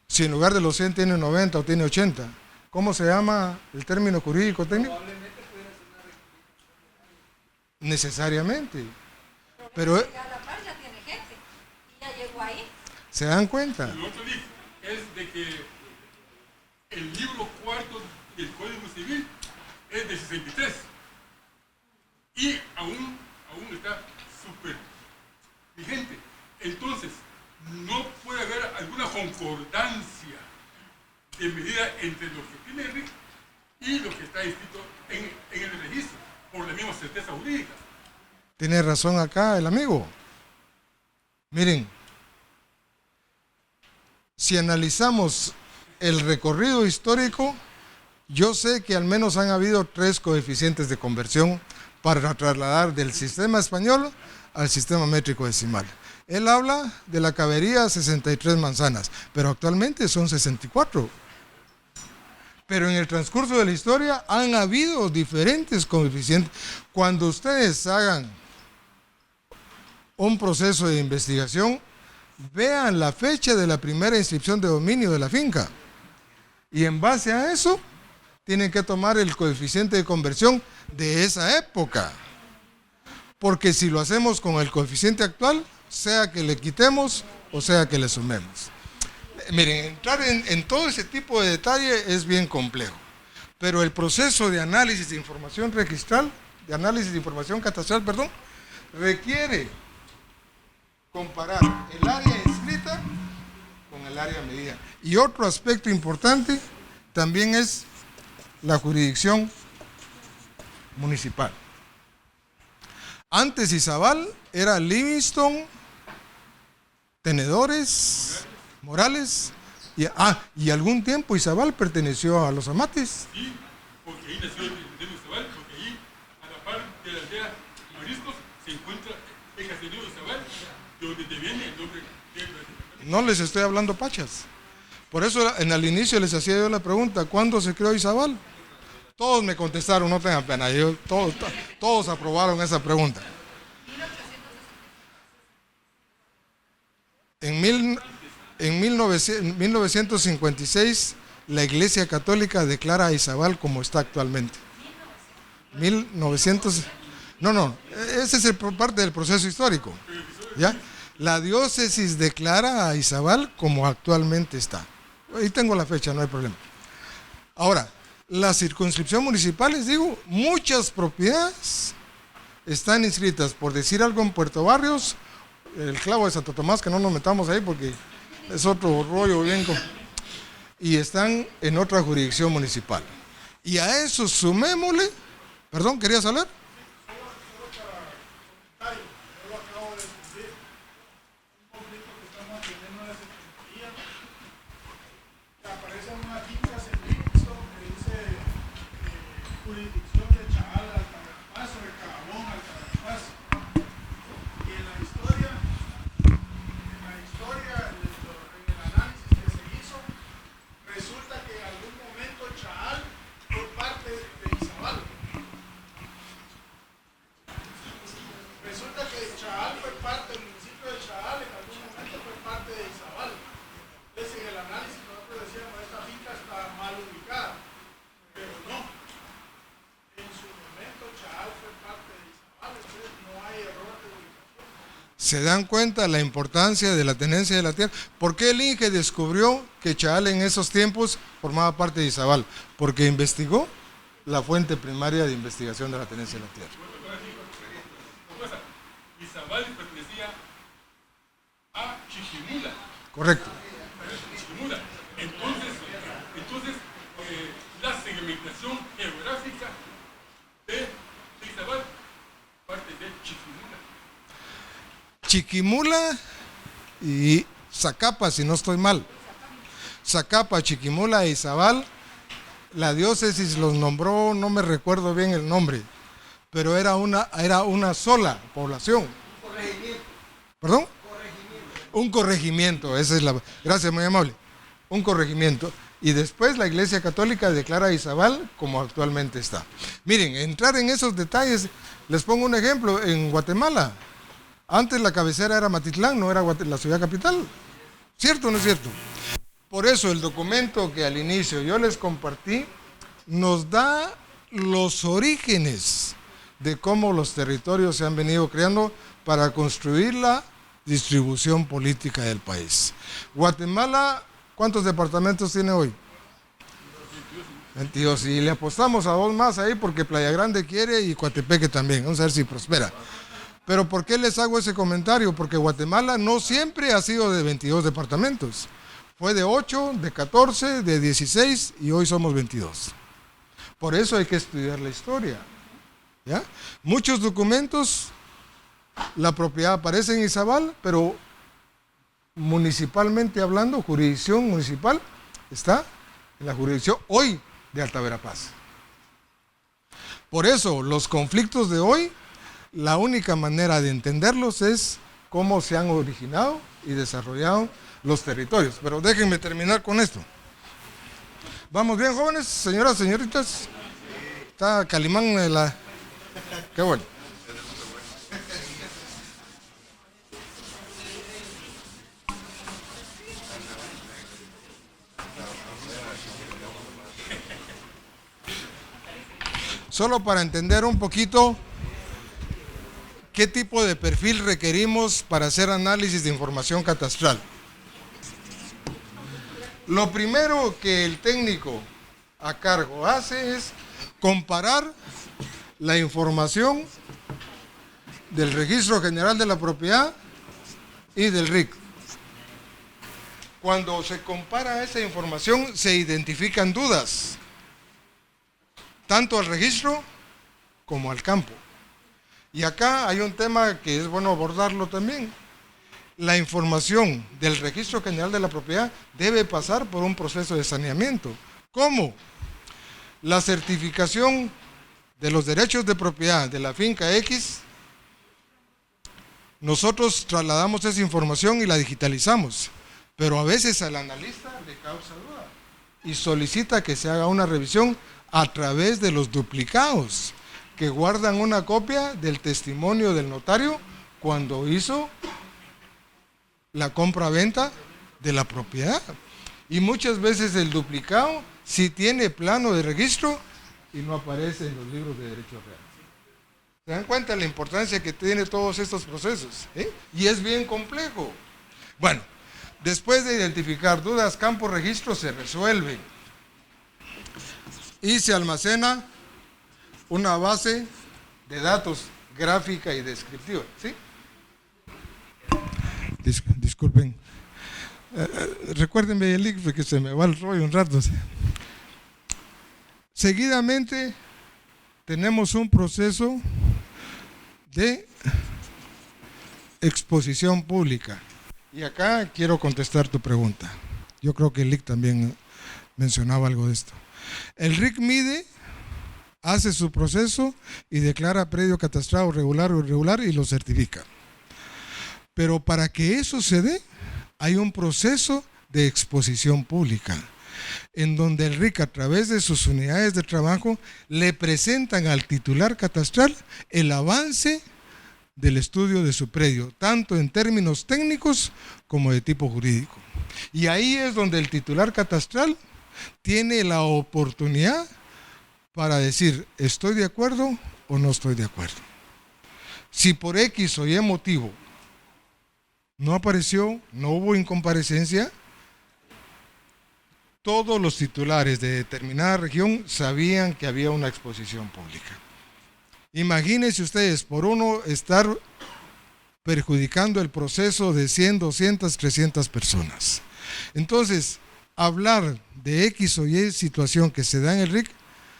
Si en lugar de los 100 tiene 90 o tiene 80, ¿cómo se llama el término jurídico técnico? Necesariamente. Pero ¿se dan cuenta? Lo otro es de que el libro cuarto del Código Civil es de 63 y aún está súper vigente. Entonces, no puede haber alguna concordancia de medida entre lo que tiene el RIC y lo que está escrito en el registro, por la misma certeza jurídica. Tiene razón acá el amigo. Miren, si analizamos el recorrido histórico, yo sé que al menos han habido 3 coeficientes de conversión para trasladar del sistema español al sistema métrico decimal. Él habla de la caballería 63 manzanas, pero actualmente son 64. Pero en el transcurso de la historia han habido diferentes coeficientes. Cuando ustedes hagan un proceso de investigación, vean la fecha de la primera inscripción de dominio de la finca. Y en base a eso, tienen que tomar el coeficiente de conversión de esa época. Porque si lo hacemos con el coeficiente actual, sea que le quitemos o sea que le sumemos. Miren, entrar en todo ese tipo de detalle es bien complejo. Pero el proceso de análisis de información registral, de análisis de información catastral, perdón, requiere comparar el área inscrita con el área medida. Y otro aspecto importante también es la jurisdicción municipal. Antes Izabal era Livingston, Tenedores, Morales, y algún tiempo Izabal perteneció a los Amates. Sí, porque ahí nació el Izabal, porque ahí a la par de la aldea Mariscos se encuentra el caserío Izabal, de donde viene el nombre de... No les estoy hablando pachas. Por eso en el inicio les hacía yo la pregunta, ¿cuándo se creó Izabal? Todos me contestaron, no tengan pena, todos aprobaron esa pregunta. En 1956, la Iglesia Católica declara a Izabal como está actualmente. 1900, ese es parte del proceso histórico. ¿Ya? La diócesis declara a Izabal como actualmente está. Ahí tengo la fecha, no hay problema. Ahora, la circunscripción municipal, les digo, muchas propiedades están inscritas, por decir algo, en Puerto Barrios, el clavo de Santo Tomás, que no nos metamos ahí porque es otro rollo bien, y están en otra jurisdicción municipal. Y a eso sumémosle, perdón, ¿querías hablar? Jurisdicción de Chaval, Altagrapazo, de Carabón, Altagrapazo. parte, el municipio de Chaal en algún momento fue parte de Izabal. Entonces en el análisis nosotros decíamos, esta finca está mal ubicada, pero no. En su momento Chaal fue parte de Izabal, entonces no hay error de ubicación. ¿Se dan cuenta la importancia de la tenencia de la tierra? ¿Por qué el INGE descubrió que Chaal en esos tiempos formaba parte de Izabal? Porque investigó la fuente primaria de investigación de la tenencia de la tierra. Izabal pertenecía a Chiquimula. Correcto. Chiquimula. Entonces la segmentación geográfica de Izabal parte de Chiquimula. Chiquimula y Zacapa, si no estoy mal. Zacapa, Chiquimula e Izabal, la diócesis los nombró, no me recuerdo bien el nombre, pero era una sola población. Un corregimiento. ¿Perdón? Un corregimiento, esa es la... Gracias, muy amable. Un corregimiento. Y después la Iglesia Católica declara a Izabal como actualmente está. Miren, entrar en esos detalles, les pongo un ejemplo. En Guatemala, antes la cabecera era Matitlán, no era la ciudad capital. ¿Cierto o no es cierto? Por eso el documento que al inicio yo les compartí nos da los orígenes de cómo los territorios se han venido creando para construir la distribución política del país. Guatemala, ¿cuántos departamentos tiene hoy? 22. Y le apostamos a 2 más ahí porque Playa Grande quiere y Coatepeque también. Vamos a ver si prospera. Pero ¿por qué les hago ese comentario? Porque Guatemala no siempre ha sido de 22 departamentos. Fue de 8, de 14, de 16 y hoy somos 22. Por eso hay que estudiar la historia. ¿Ya? Muchos documentos, la propiedad aparece en Izabal, pero municipalmente hablando, jurisdicción municipal, está en la jurisdicción hoy de Alta Verapaz. Por eso, los conflictos de hoy, la única manera de entenderlos es cómo se han originado y desarrollado los territorios. Pero déjenme terminar con esto. ¿Vamos bien, jóvenes? Señoras, señoritas. Está Calimán en la... Qué bueno. Solo para entender un poquito qué tipo de perfil requerimos para hacer análisis de información catastral. Lo primero que el técnico a cargo hace es comparar la información del Registro General de la Propiedad y del RIC. Cuando se compara esa información, se identifican dudas, tanto al registro como al campo. Y acá hay un tema que es bueno abordarlo también. La información del Registro General de la Propiedad debe pasar por un proceso de saneamiento. ¿Cómo? La certificación de los derechos de propiedad de la finca X, nosotros trasladamos esa información y la digitalizamos, pero a veces al analista le causa duda y solicita que se haga una revisión a través de los duplicados, que guardan una copia del testimonio del notario cuando hizo la compra-venta de la propiedad. Y muchas veces el duplicado sí tiene plano de registro y no aparece en los libros de derecho real. ¿Se dan cuenta de la importancia que tiene todos estos procesos? Y es bien complejo. Bueno, después de identificar dudas, campo registro se resuelve y se almacena una base de datos gráfica y descriptiva. ¿Sí? Disculpen. Recuérdenme el link porque se me va el rollo un rato. Seguidamente tenemos un proceso de exposición pública. Y acá quiero contestar tu pregunta. Yo creo que el LIC también mencionaba algo de esto. El RIC mide, hace su proceso y declara predio catastrado regular o irregular y lo certifica. Pero para que eso se dé, hay un proceso de exposición pública, en donde el RIC, a través de sus unidades de trabajo, le presentan al titular catastral el avance del estudio de su predio, tanto en términos técnicos como de tipo jurídico. Y ahí es donde el titular catastral tiene la oportunidad para decir, ¿estoy de acuerdo o no estoy de acuerdo? Si por X o Y motivo no apareció, no hubo incomparecencia, todos los titulares de determinada región sabían que había una exposición pública. Imagínense ustedes, por uno estar perjudicando el proceso de 100, 200, 300 personas. Entonces, hablar de X o Y situación que se da en el RIC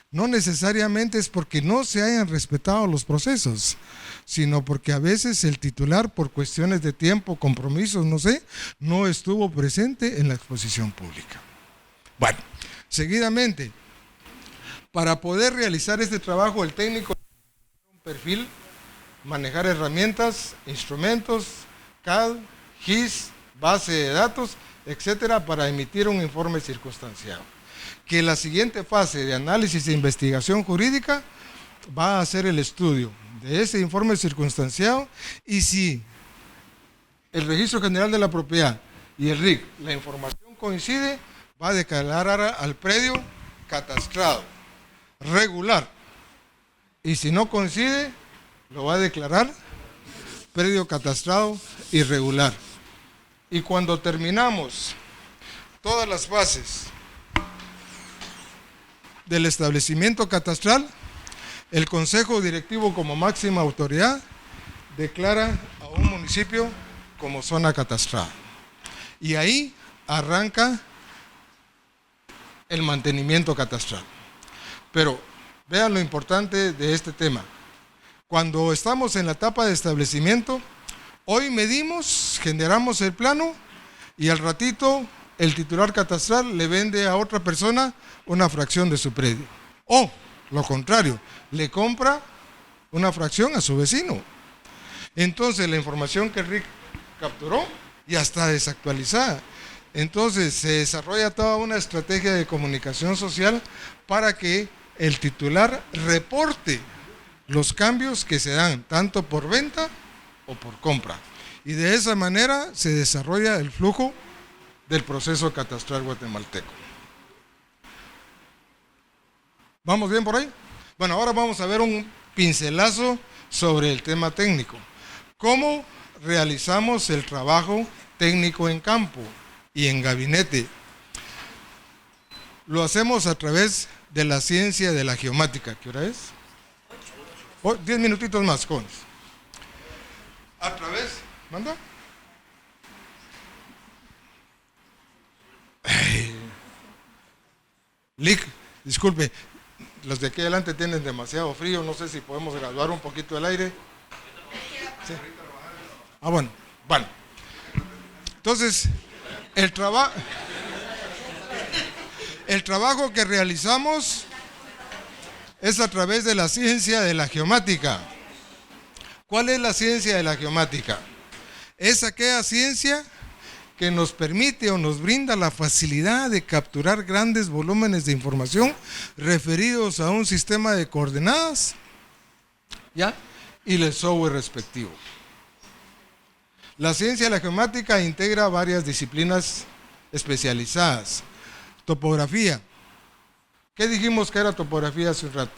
no necesariamente es porque no se hayan respetado los procesos, sino porque a veces el titular, por cuestiones de tiempo, compromisos, no sé, no estuvo presente en la exposición pública. Bueno, seguidamente, para poder realizar este trabajo, el técnico un perfil, manejar herramientas, instrumentos, CAD, GIS, base de datos, etcétera, para emitir un informe circunstanciado. Que la siguiente fase de análisis e investigación jurídica va a hacer el estudio de ese informe circunstanciado, y si el Registro General de la Propiedad y el RIC, la información coincide, va a declarar al predio catastrado, regular, y si no coincide, lo va a declarar predio catastrado irregular. Y cuando terminamos todas las fases del establecimiento catastral, el Consejo Directivo, como máxima autoridad, declara a un municipio como zona catastrada. Y ahí arranca el mantenimiento catastral. Pero vean lo importante de este tema. Cuando estamos en la etapa de establecimiento, hoy medimos, generamos el plano y al ratito el titular catastral le vende a otra persona una fracción de su predio. O, lo contrario, le compra una fracción a su vecino. Entonces la información que el RIC capturó ya está desactualizada. Entonces se desarrolla toda una estrategia de comunicación social para que el titular reporte los cambios que se dan tanto por venta o por compra. Y de esa manera se desarrolla el flujo del proceso catastral guatemalteco. ¿Vamos bien por ahí? Bueno, ahora vamos a ver un pincelazo sobre el tema técnico. ¿Cómo realizamos el trabajo técnico en campo y en gabinete? Lo hacemos a través de la ciencia de la geomática. ¿Qué hora es? 10 minutitos más, Cons. A través, ¿manda? Lick, disculpe, los de aquí adelante tienen demasiado frío, no sé si podemos graduar un poquito el aire. Sí. Ah, bueno. Entonces, el trabajo que realizamos es a través de la ciencia de la geomática. ¿Cuál es la ciencia de la geomática? Es aquella ciencia que nos permite o nos brinda la facilidad de capturar grandes volúmenes de información referidos a un sistema de coordenadas, ¿ya? Y el software respectivo. La ciencia de la geomática integra varias disciplinas especializadas. Topografía. ¿Qué dijimos que era topografía hace un rato?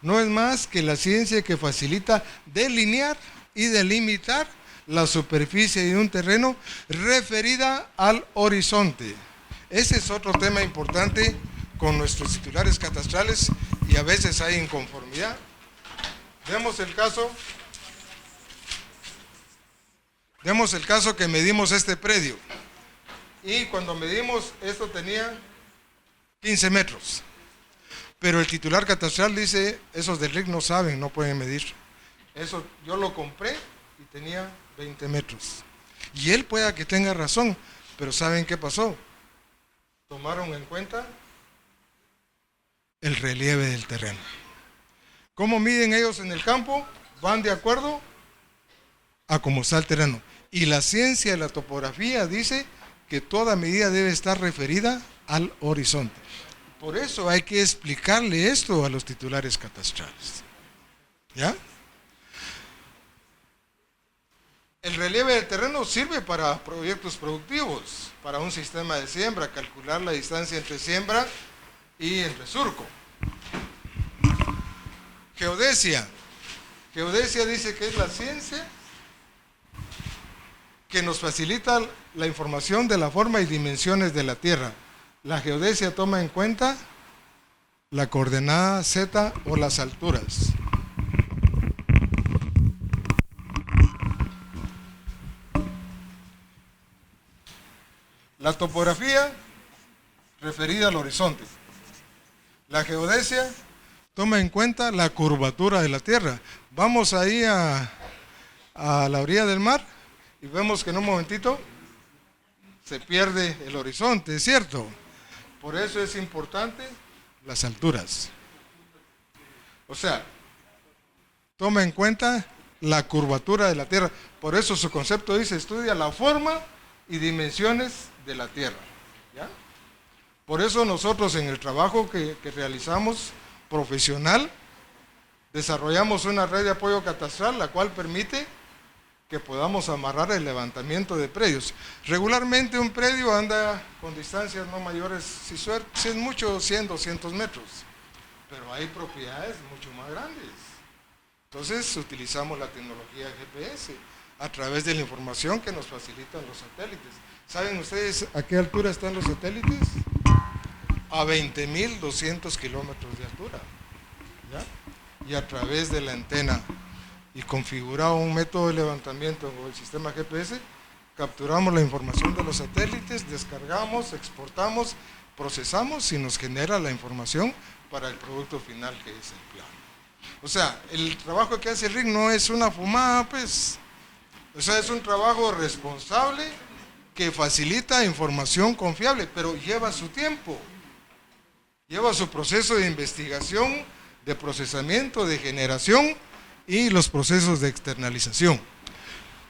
No es más que la ciencia que facilita delinear y delimitar la superficie de un terreno referida al horizonte. Ese es otro tema importante con nuestros titulares catastrales y a veces hay inconformidad. Vemos el caso que medimos este predio y cuando medimos esto tenía 15 metros. Pero el titular catastral dice, esos del RIC no saben, no pueden medir. Eso yo lo compré y tenía 20 metros. Y él pueda que tenga razón, pero ¿saben qué pasó? Tomaron en cuenta el relieve del terreno. ¿Cómo miden ellos en el campo? Van de acuerdo a cómo está el terreno. Y la ciencia de la topografía dice que toda medida debe estar referida al horizonte. Por eso hay que explicarle esto a los titulares catastrales. ¿Ya? relieve del terreno sirve para proyectos productivos, para un sistema de siembra, calcular la distancia entre siembra y entre surco. Geodesia. Geodesia dice que es la ciencia que nos facilita la información de la forma y dimensiones de la Tierra. La geodesia toma en cuenta la coordenada Z o las alturas. La topografía referida al horizonte. La geodesia toma en cuenta la curvatura de la Tierra. Vamos ahí a la orilla del mar y vemos que en un momentito se pierde el horizonte, ¿es cierto? Por eso es importante las alturas. O sea, toma en cuenta la curvatura de la Tierra. Por eso su concepto dice, estudia la forma y dimensiones de la Tierra. ¿Ya? Por eso nosotros en el trabajo que realizamos profesional, desarrollamos una red de apoyo catastral, la cual permite que podamos amarrar el levantamiento de predios. Regularmente un predio anda con distancias no mayores, si es mucho, 100, 200 metros, pero hay propiedades mucho más grandes. Entonces utilizamos la tecnología GPS a través de la información que nos facilitan los satélites. ¿Saben ustedes a qué altura están los satélites? A 20.200 kilómetros de altura. ¿Ya? Y a través de la antena y configurado un método de levantamiento o el sistema GPS, capturamos la información de los satélites, descargamos, exportamos, procesamos y nos genera la información para el producto final que es el plano. O sea, el trabajo que hace el RIC no es una fumada, pues. O sea, es un trabajo responsable que facilita información confiable, pero lleva su tiempo. Lleva su proceso de investigación, de procesamiento, de generación y los procesos de externalización.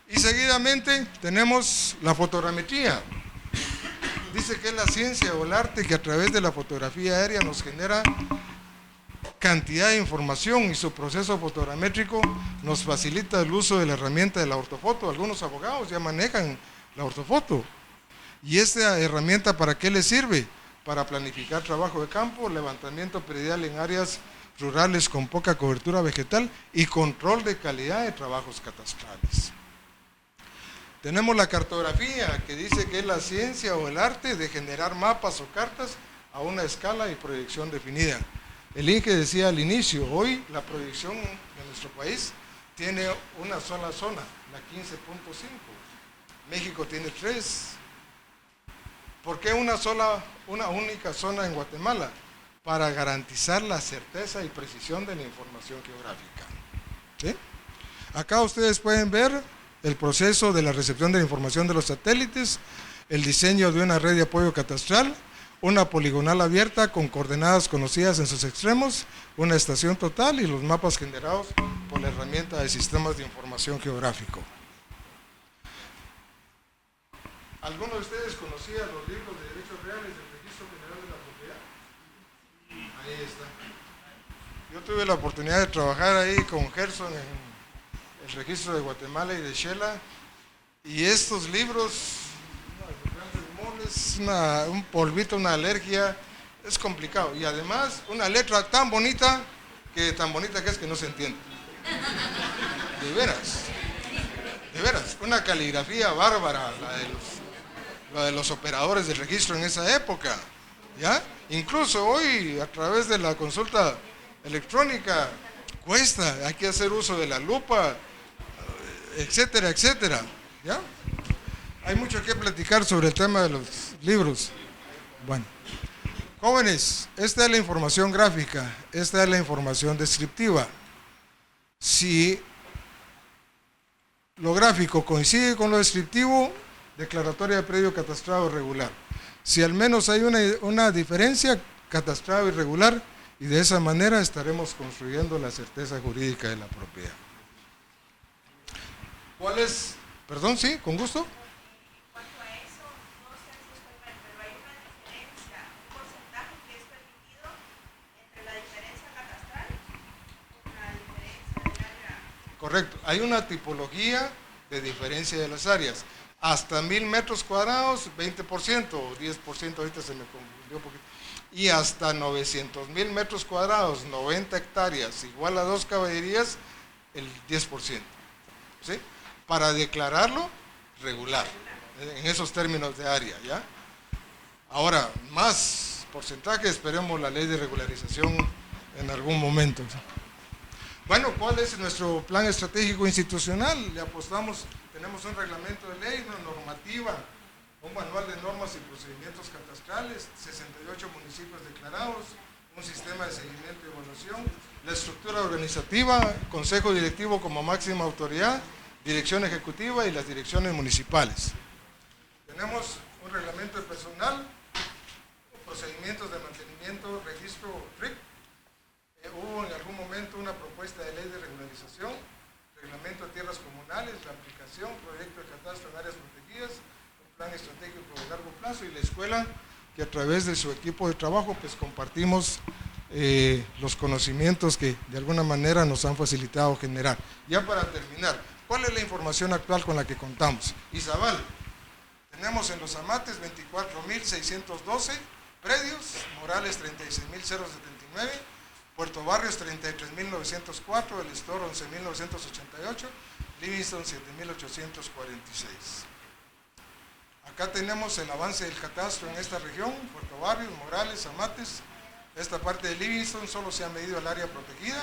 Y seguidamente tenemos la fotogrametría. Dice que es la ciencia o el arte que a través de la fotografía aérea nos genera cantidad de información y su proceso fotogramétrico nos facilita el uso de la herramienta de la ortofoto. Algunos abogados ya manejan la ortofoto. ¿Y esta herramienta para qué le sirve? Para planificar trabajo de campo, levantamiento predial en áreas rurales con poca cobertura vegetal y control de calidad de trabajos catastrales. Tenemos la cartografía, que dice que es la ciencia o el arte de generar mapas o cartas a una escala y proyección definida. El INGE decía al inicio, hoy la proyección de nuestro país tiene una sola zona, la 15.5. México tiene 3. ¿Por qué una única zona en Guatemala? Para garantizar la certeza y precisión de la información geográfica. ¿Sí? Acá ustedes pueden ver el proceso de la recepción de la información de los satélites, el diseño de una red de apoyo catastral, una poligonal abierta con coordenadas conocidas en sus extremos, una estación total y los mapas generados por la herramienta de sistemas de información geográfico. ¿Alguno de ustedes conocía los libros de derechos reales del Registro General de la Propiedad? Ahí está. Yo tuve la oportunidad de trabajar ahí con Gerson en el registro de Guatemala y de Shela, y estos libros, un polvito, una alergia, es complicado, y además una letra tan bonita que es que no se entiende. De veras, una caligrafía bárbara, la de los operadores del registro en esa época, ¿ya? Incluso hoy, a través de la consulta electrónica, cuesta, hay que hacer uso de la lupa, etcétera, etcétera, ¿ya? Hay mucho que platicar sobre el tema de los libros. Bueno, jóvenes, esta es la información gráfica, esta es la información descriptiva. Si lo gráfico coincide con lo descriptivo, declaratoria de predio catastrado regular. Si al menos hay una diferencia, catastrado irregular, y de esa manera estaremos construyendo la certeza jurídica de la propiedad. ¿Cuál es? Perdón, sí, con gusto. Cuanto a eso, no sé si estoy mal, pero hay una diferencia, un porcentaje que es permitido entre la diferencia catastral y la diferencia del área. Correcto, hay una tipología de diferencia de las áreas. Hasta 1000 metros cuadrados, 20% o 10%, ahorita se me confundió un poquito. Y hasta 900,000 metros cuadrados, 90 hectáreas, igual a 2 caballerías, el 10%. ¿Sí? Para declararlo regular, en esos términos de área, ¿ya? Ahora, más porcentaje, esperemos la ley de regularización en algún momento. Bueno, ¿cuál es nuestro plan estratégico institucional? Le apostamos, tenemos un reglamento de ley, una normativa, un manual de normas y procedimientos catastrales, 68 municipios declarados, un sistema de seguimiento y evaluación, la estructura organizativa, consejo directivo como máxima autoridad, dirección ejecutiva y las direcciones municipales. Tenemos un reglamento de personal, procedimientos de mantenimiento, registro RIC. Hubo en algún momento una propuesta de ley de regularización, reglamento de tierras comunales, la aplicación, proyecto de catastro en áreas protegidas, un plan estratégico de largo plazo y la escuela, que a través de su equipo de trabajo pues compartimos los conocimientos que de alguna manera nos han facilitado generar. Ya para terminar, ¿cuál es la información actual con la que contamos? Izabal, tenemos en los Amates 24.612 predios, Morales 36.079, Puerto Barrios 33.904, El Estor 11.988, Livingston 7.846. Acá tenemos el avance del catastro en esta región, Puerto Barrios, Morales, Amates. Esta parte de Livingston solo se ha medido el área protegida.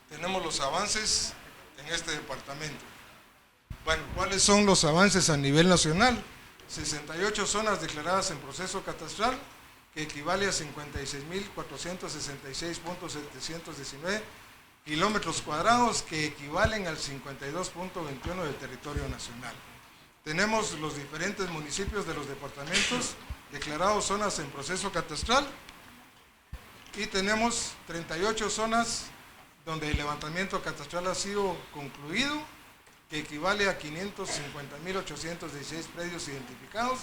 Tenemos los avances en este departamento. Bueno, ¿cuáles son los avances a nivel nacional? 68 zonas declaradas en proceso catastral, que equivale a 56.466.719 kilómetros cuadrados, que equivalen al 52.21 del territorio nacional. Tenemos los diferentes municipios de los departamentos declarados zonas en proceso catastral y tenemos 38 zonas donde el levantamiento catastral ha sido concluido, que equivale a 550.816 predios identificados,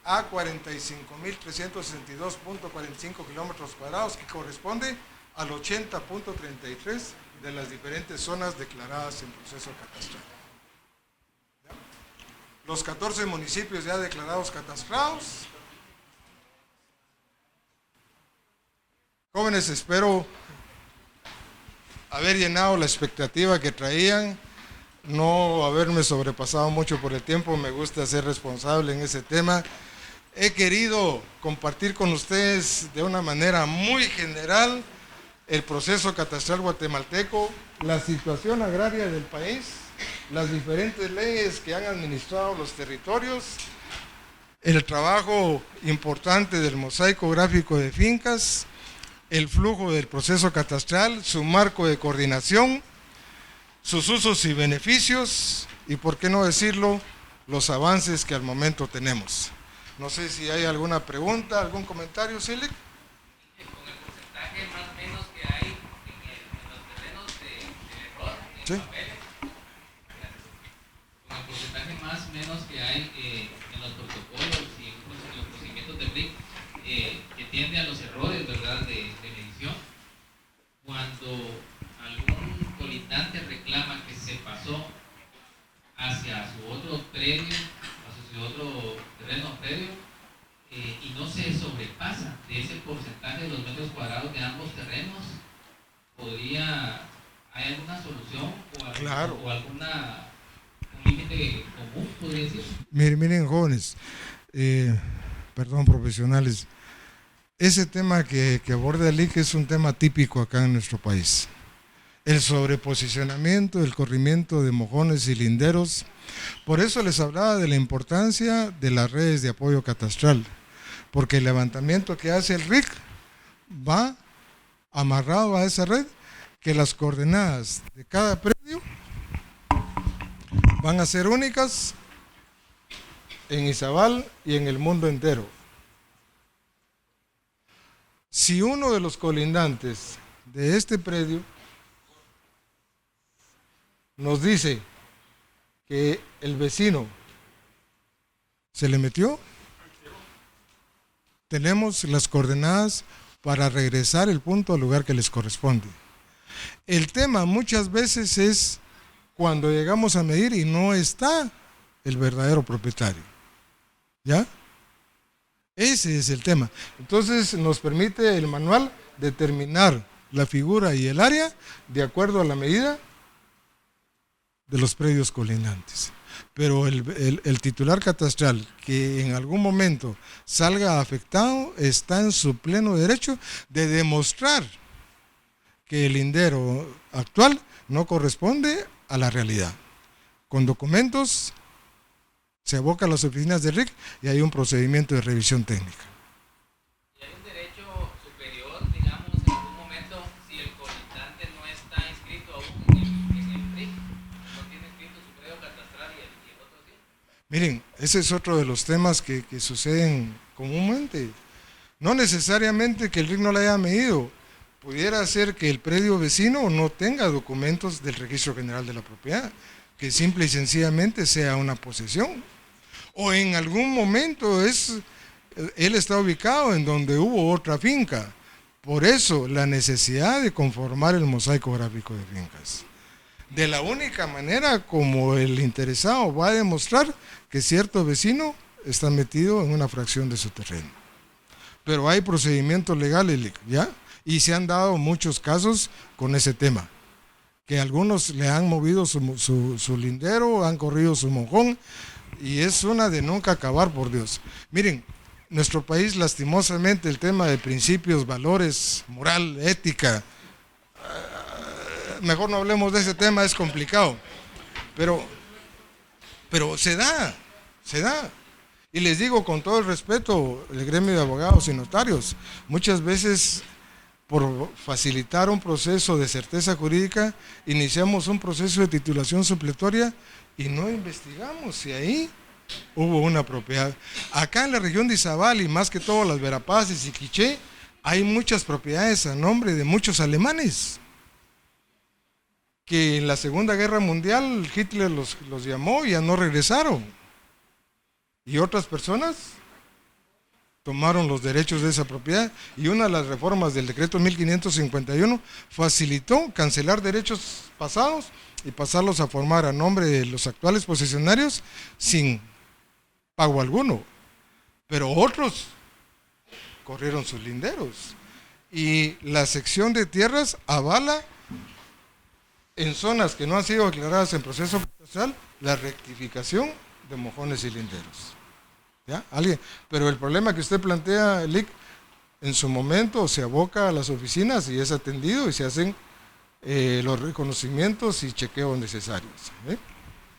a 45.362.45 kilómetros cuadrados, que corresponde al 80.33 de las diferentes zonas declaradas en proceso catastral. ¿Ya? Los 14 municipios ya declarados catastrados. Jóvenes, espero haber llenado la expectativa que traían, no haberme sobrepasado mucho por el tiempo. Me gusta ser responsable en ese tema. He querido compartir con ustedes de una manera muy general el proceso catastral guatemalteco, la situación agraria del país, las diferentes leyes que han administrado los territorios, el trabajo importante del mosaico gráfico de fincas, el flujo del proceso catastral, su marco de coordinación, sus usos y beneficios y, por qué no decirlo, los avances que al momento tenemos. No sé si hay alguna pregunta, algún comentario, Silic. Con el porcentaje más o menos que hay en los terrenos de error, en Sí. papeles, con el porcentaje más o menos que hay en los protocolos y en los procedimientos de RIC, que tiende a los errores, ¿verdad?, de medición, cuando algún colindante reclama que se pasó hacia su otro predio, hacia su otro terreno previo, y no se sobrepasa de ese porcentaje de los metros cuadrados de ambos terrenos, ¿hay alguna solución Claro. o alguna un límite común, podría decir? Miren, jóvenes, perdón, profesionales, ese tema que aborda el IC es un tema típico acá en nuestro país. El sobreposicionamiento, el corrimiento de mojones y linderos. Por eso les hablaba de la importancia de las redes de apoyo catastral, porque el levantamiento que hace el RIC va amarrado a esa red, que las coordenadas de cada predio van a ser únicas en Izabal y en el mundo entero. Si uno de los colindantes de este predio nos dice que el vecino se le metió, tenemos las coordenadas para regresar el punto al lugar que les corresponde. El tema muchas veces es cuando llegamos a medir y no está el verdadero propietario. ¿Ya? Ese es el tema. Entonces nos permite el manual determinar la figura y el área de acuerdo a la medida de los predios colindantes. Pero el titular catastral que en algún momento salga afectado está en su pleno derecho de demostrar que el lindero actual no corresponde a la realidad. Con documentos se aboca a las oficinas de RIC y hay un procedimiento de revisión técnica. ¿Y hay un derecho superior, digamos, en algún momento, si el colindante no está inscrito aún en el RIC? ¿No tiene inscrito su predio catastral y el otro sí? Miren, ese es otro de los temas que suceden comúnmente. No necesariamente que el RIC no la haya medido. Pudiera ser que el predio vecino no tenga documentos del Registro General de la Propiedad, que simple y sencillamente sea una posesión. O en algún momento él está ubicado en donde hubo otra finca. Por eso la necesidad de conformar el mosaico gráfico de fincas. De la única manera como el interesado va a demostrar que cierto vecino está metido en una fracción de su terreno. Pero hay procedimientos legales, ¿ya? Y se han dado muchos casos con ese tema, que algunos le han movido su lindero, han corrido su mojón, y es una de nunca acabar, por Dios. Miren, nuestro país lastimosamente el tema de principios, valores, moral, ética, mejor no hablemos de ese tema, es complicado, pero se da. Y les digo con todo el respeto, el gremio de abogados y notarios, muchas veces por facilitar un proceso de certeza jurídica, iniciamos un proceso de titulación supletoria y no investigamos si ahí hubo una propiedad. Acá en la región de Izabal y más que todo las Verapaces y Quiché, hay muchas propiedades a nombre de muchos alemanes que en la Segunda Guerra Mundial Hitler los llamó y ya no regresaron. Y otras personas tomaron los derechos de esa propiedad, y una de las reformas del decreto 1551 facilitó cancelar derechos pasados y pasarlos a formar a nombre de los actuales posesionarios sin pago alguno. Pero otros corrieron sus linderos, y la sección de tierras avala en zonas que no han sido declaradas en proceso catastral la rectificación de mojones y linderos. ¿Ya? Pero el problema que usted plantea, Lic, en su momento se aboca a las oficinas y es atendido y se hacen los reconocimientos y chequeos necesarios.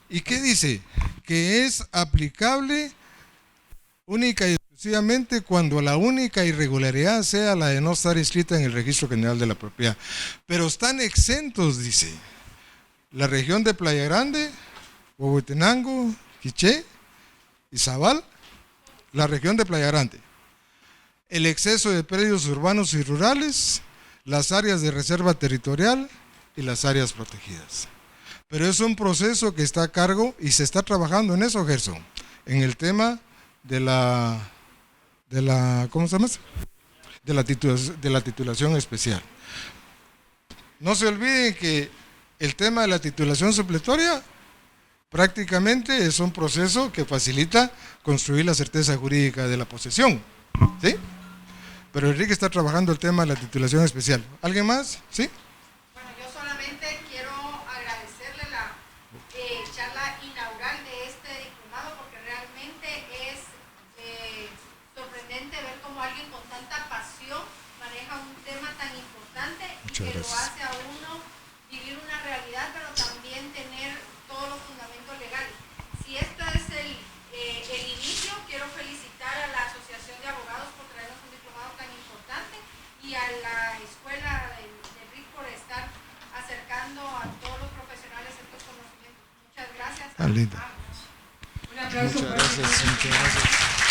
¿Y qué dice? Que es aplicable única y exclusivamente cuando la única irregularidad sea la de no estar inscrita en el Registro General de la Propiedad. Pero están exentos, dice, la región de Playa Grande, Huehuetenango, Quiché, Izabal, la región de Playa Grande, el exceso de predios urbanos y rurales, las áreas de reserva territorial y las áreas protegidas. Pero es un proceso que está a cargo y se está trabajando en eso, Gerson, en el tema de la ¿cómo se llama? De la titulación especial. No se olviden que el tema de la titulación supletoria prácticamente es un proceso que facilita construir la certeza jurídica de la posesión, ¿sí? Pero Enrique está trabajando el tema de la titulación especial. ¿Alguien más? ¿Sí? Bueno, yo solamente quiero agradecerle la charla inaugural de este diplomado, porque realmente es sorprendente ver cómo alguien con tanta pasión maneja un tema tan importante y que lo hace a uno vivir una realidad, pero también tener todos los fundamentos legales. Si esto es el inicio, quiero felicitar a la Asociación de Abogados por traernos un diplomado tan importante y a la Escuela de RIC por estar acercando a todos los profesionales estos conocimientos. Muchas gracias. Ah, linda. Un aplauso. Muchas gracias.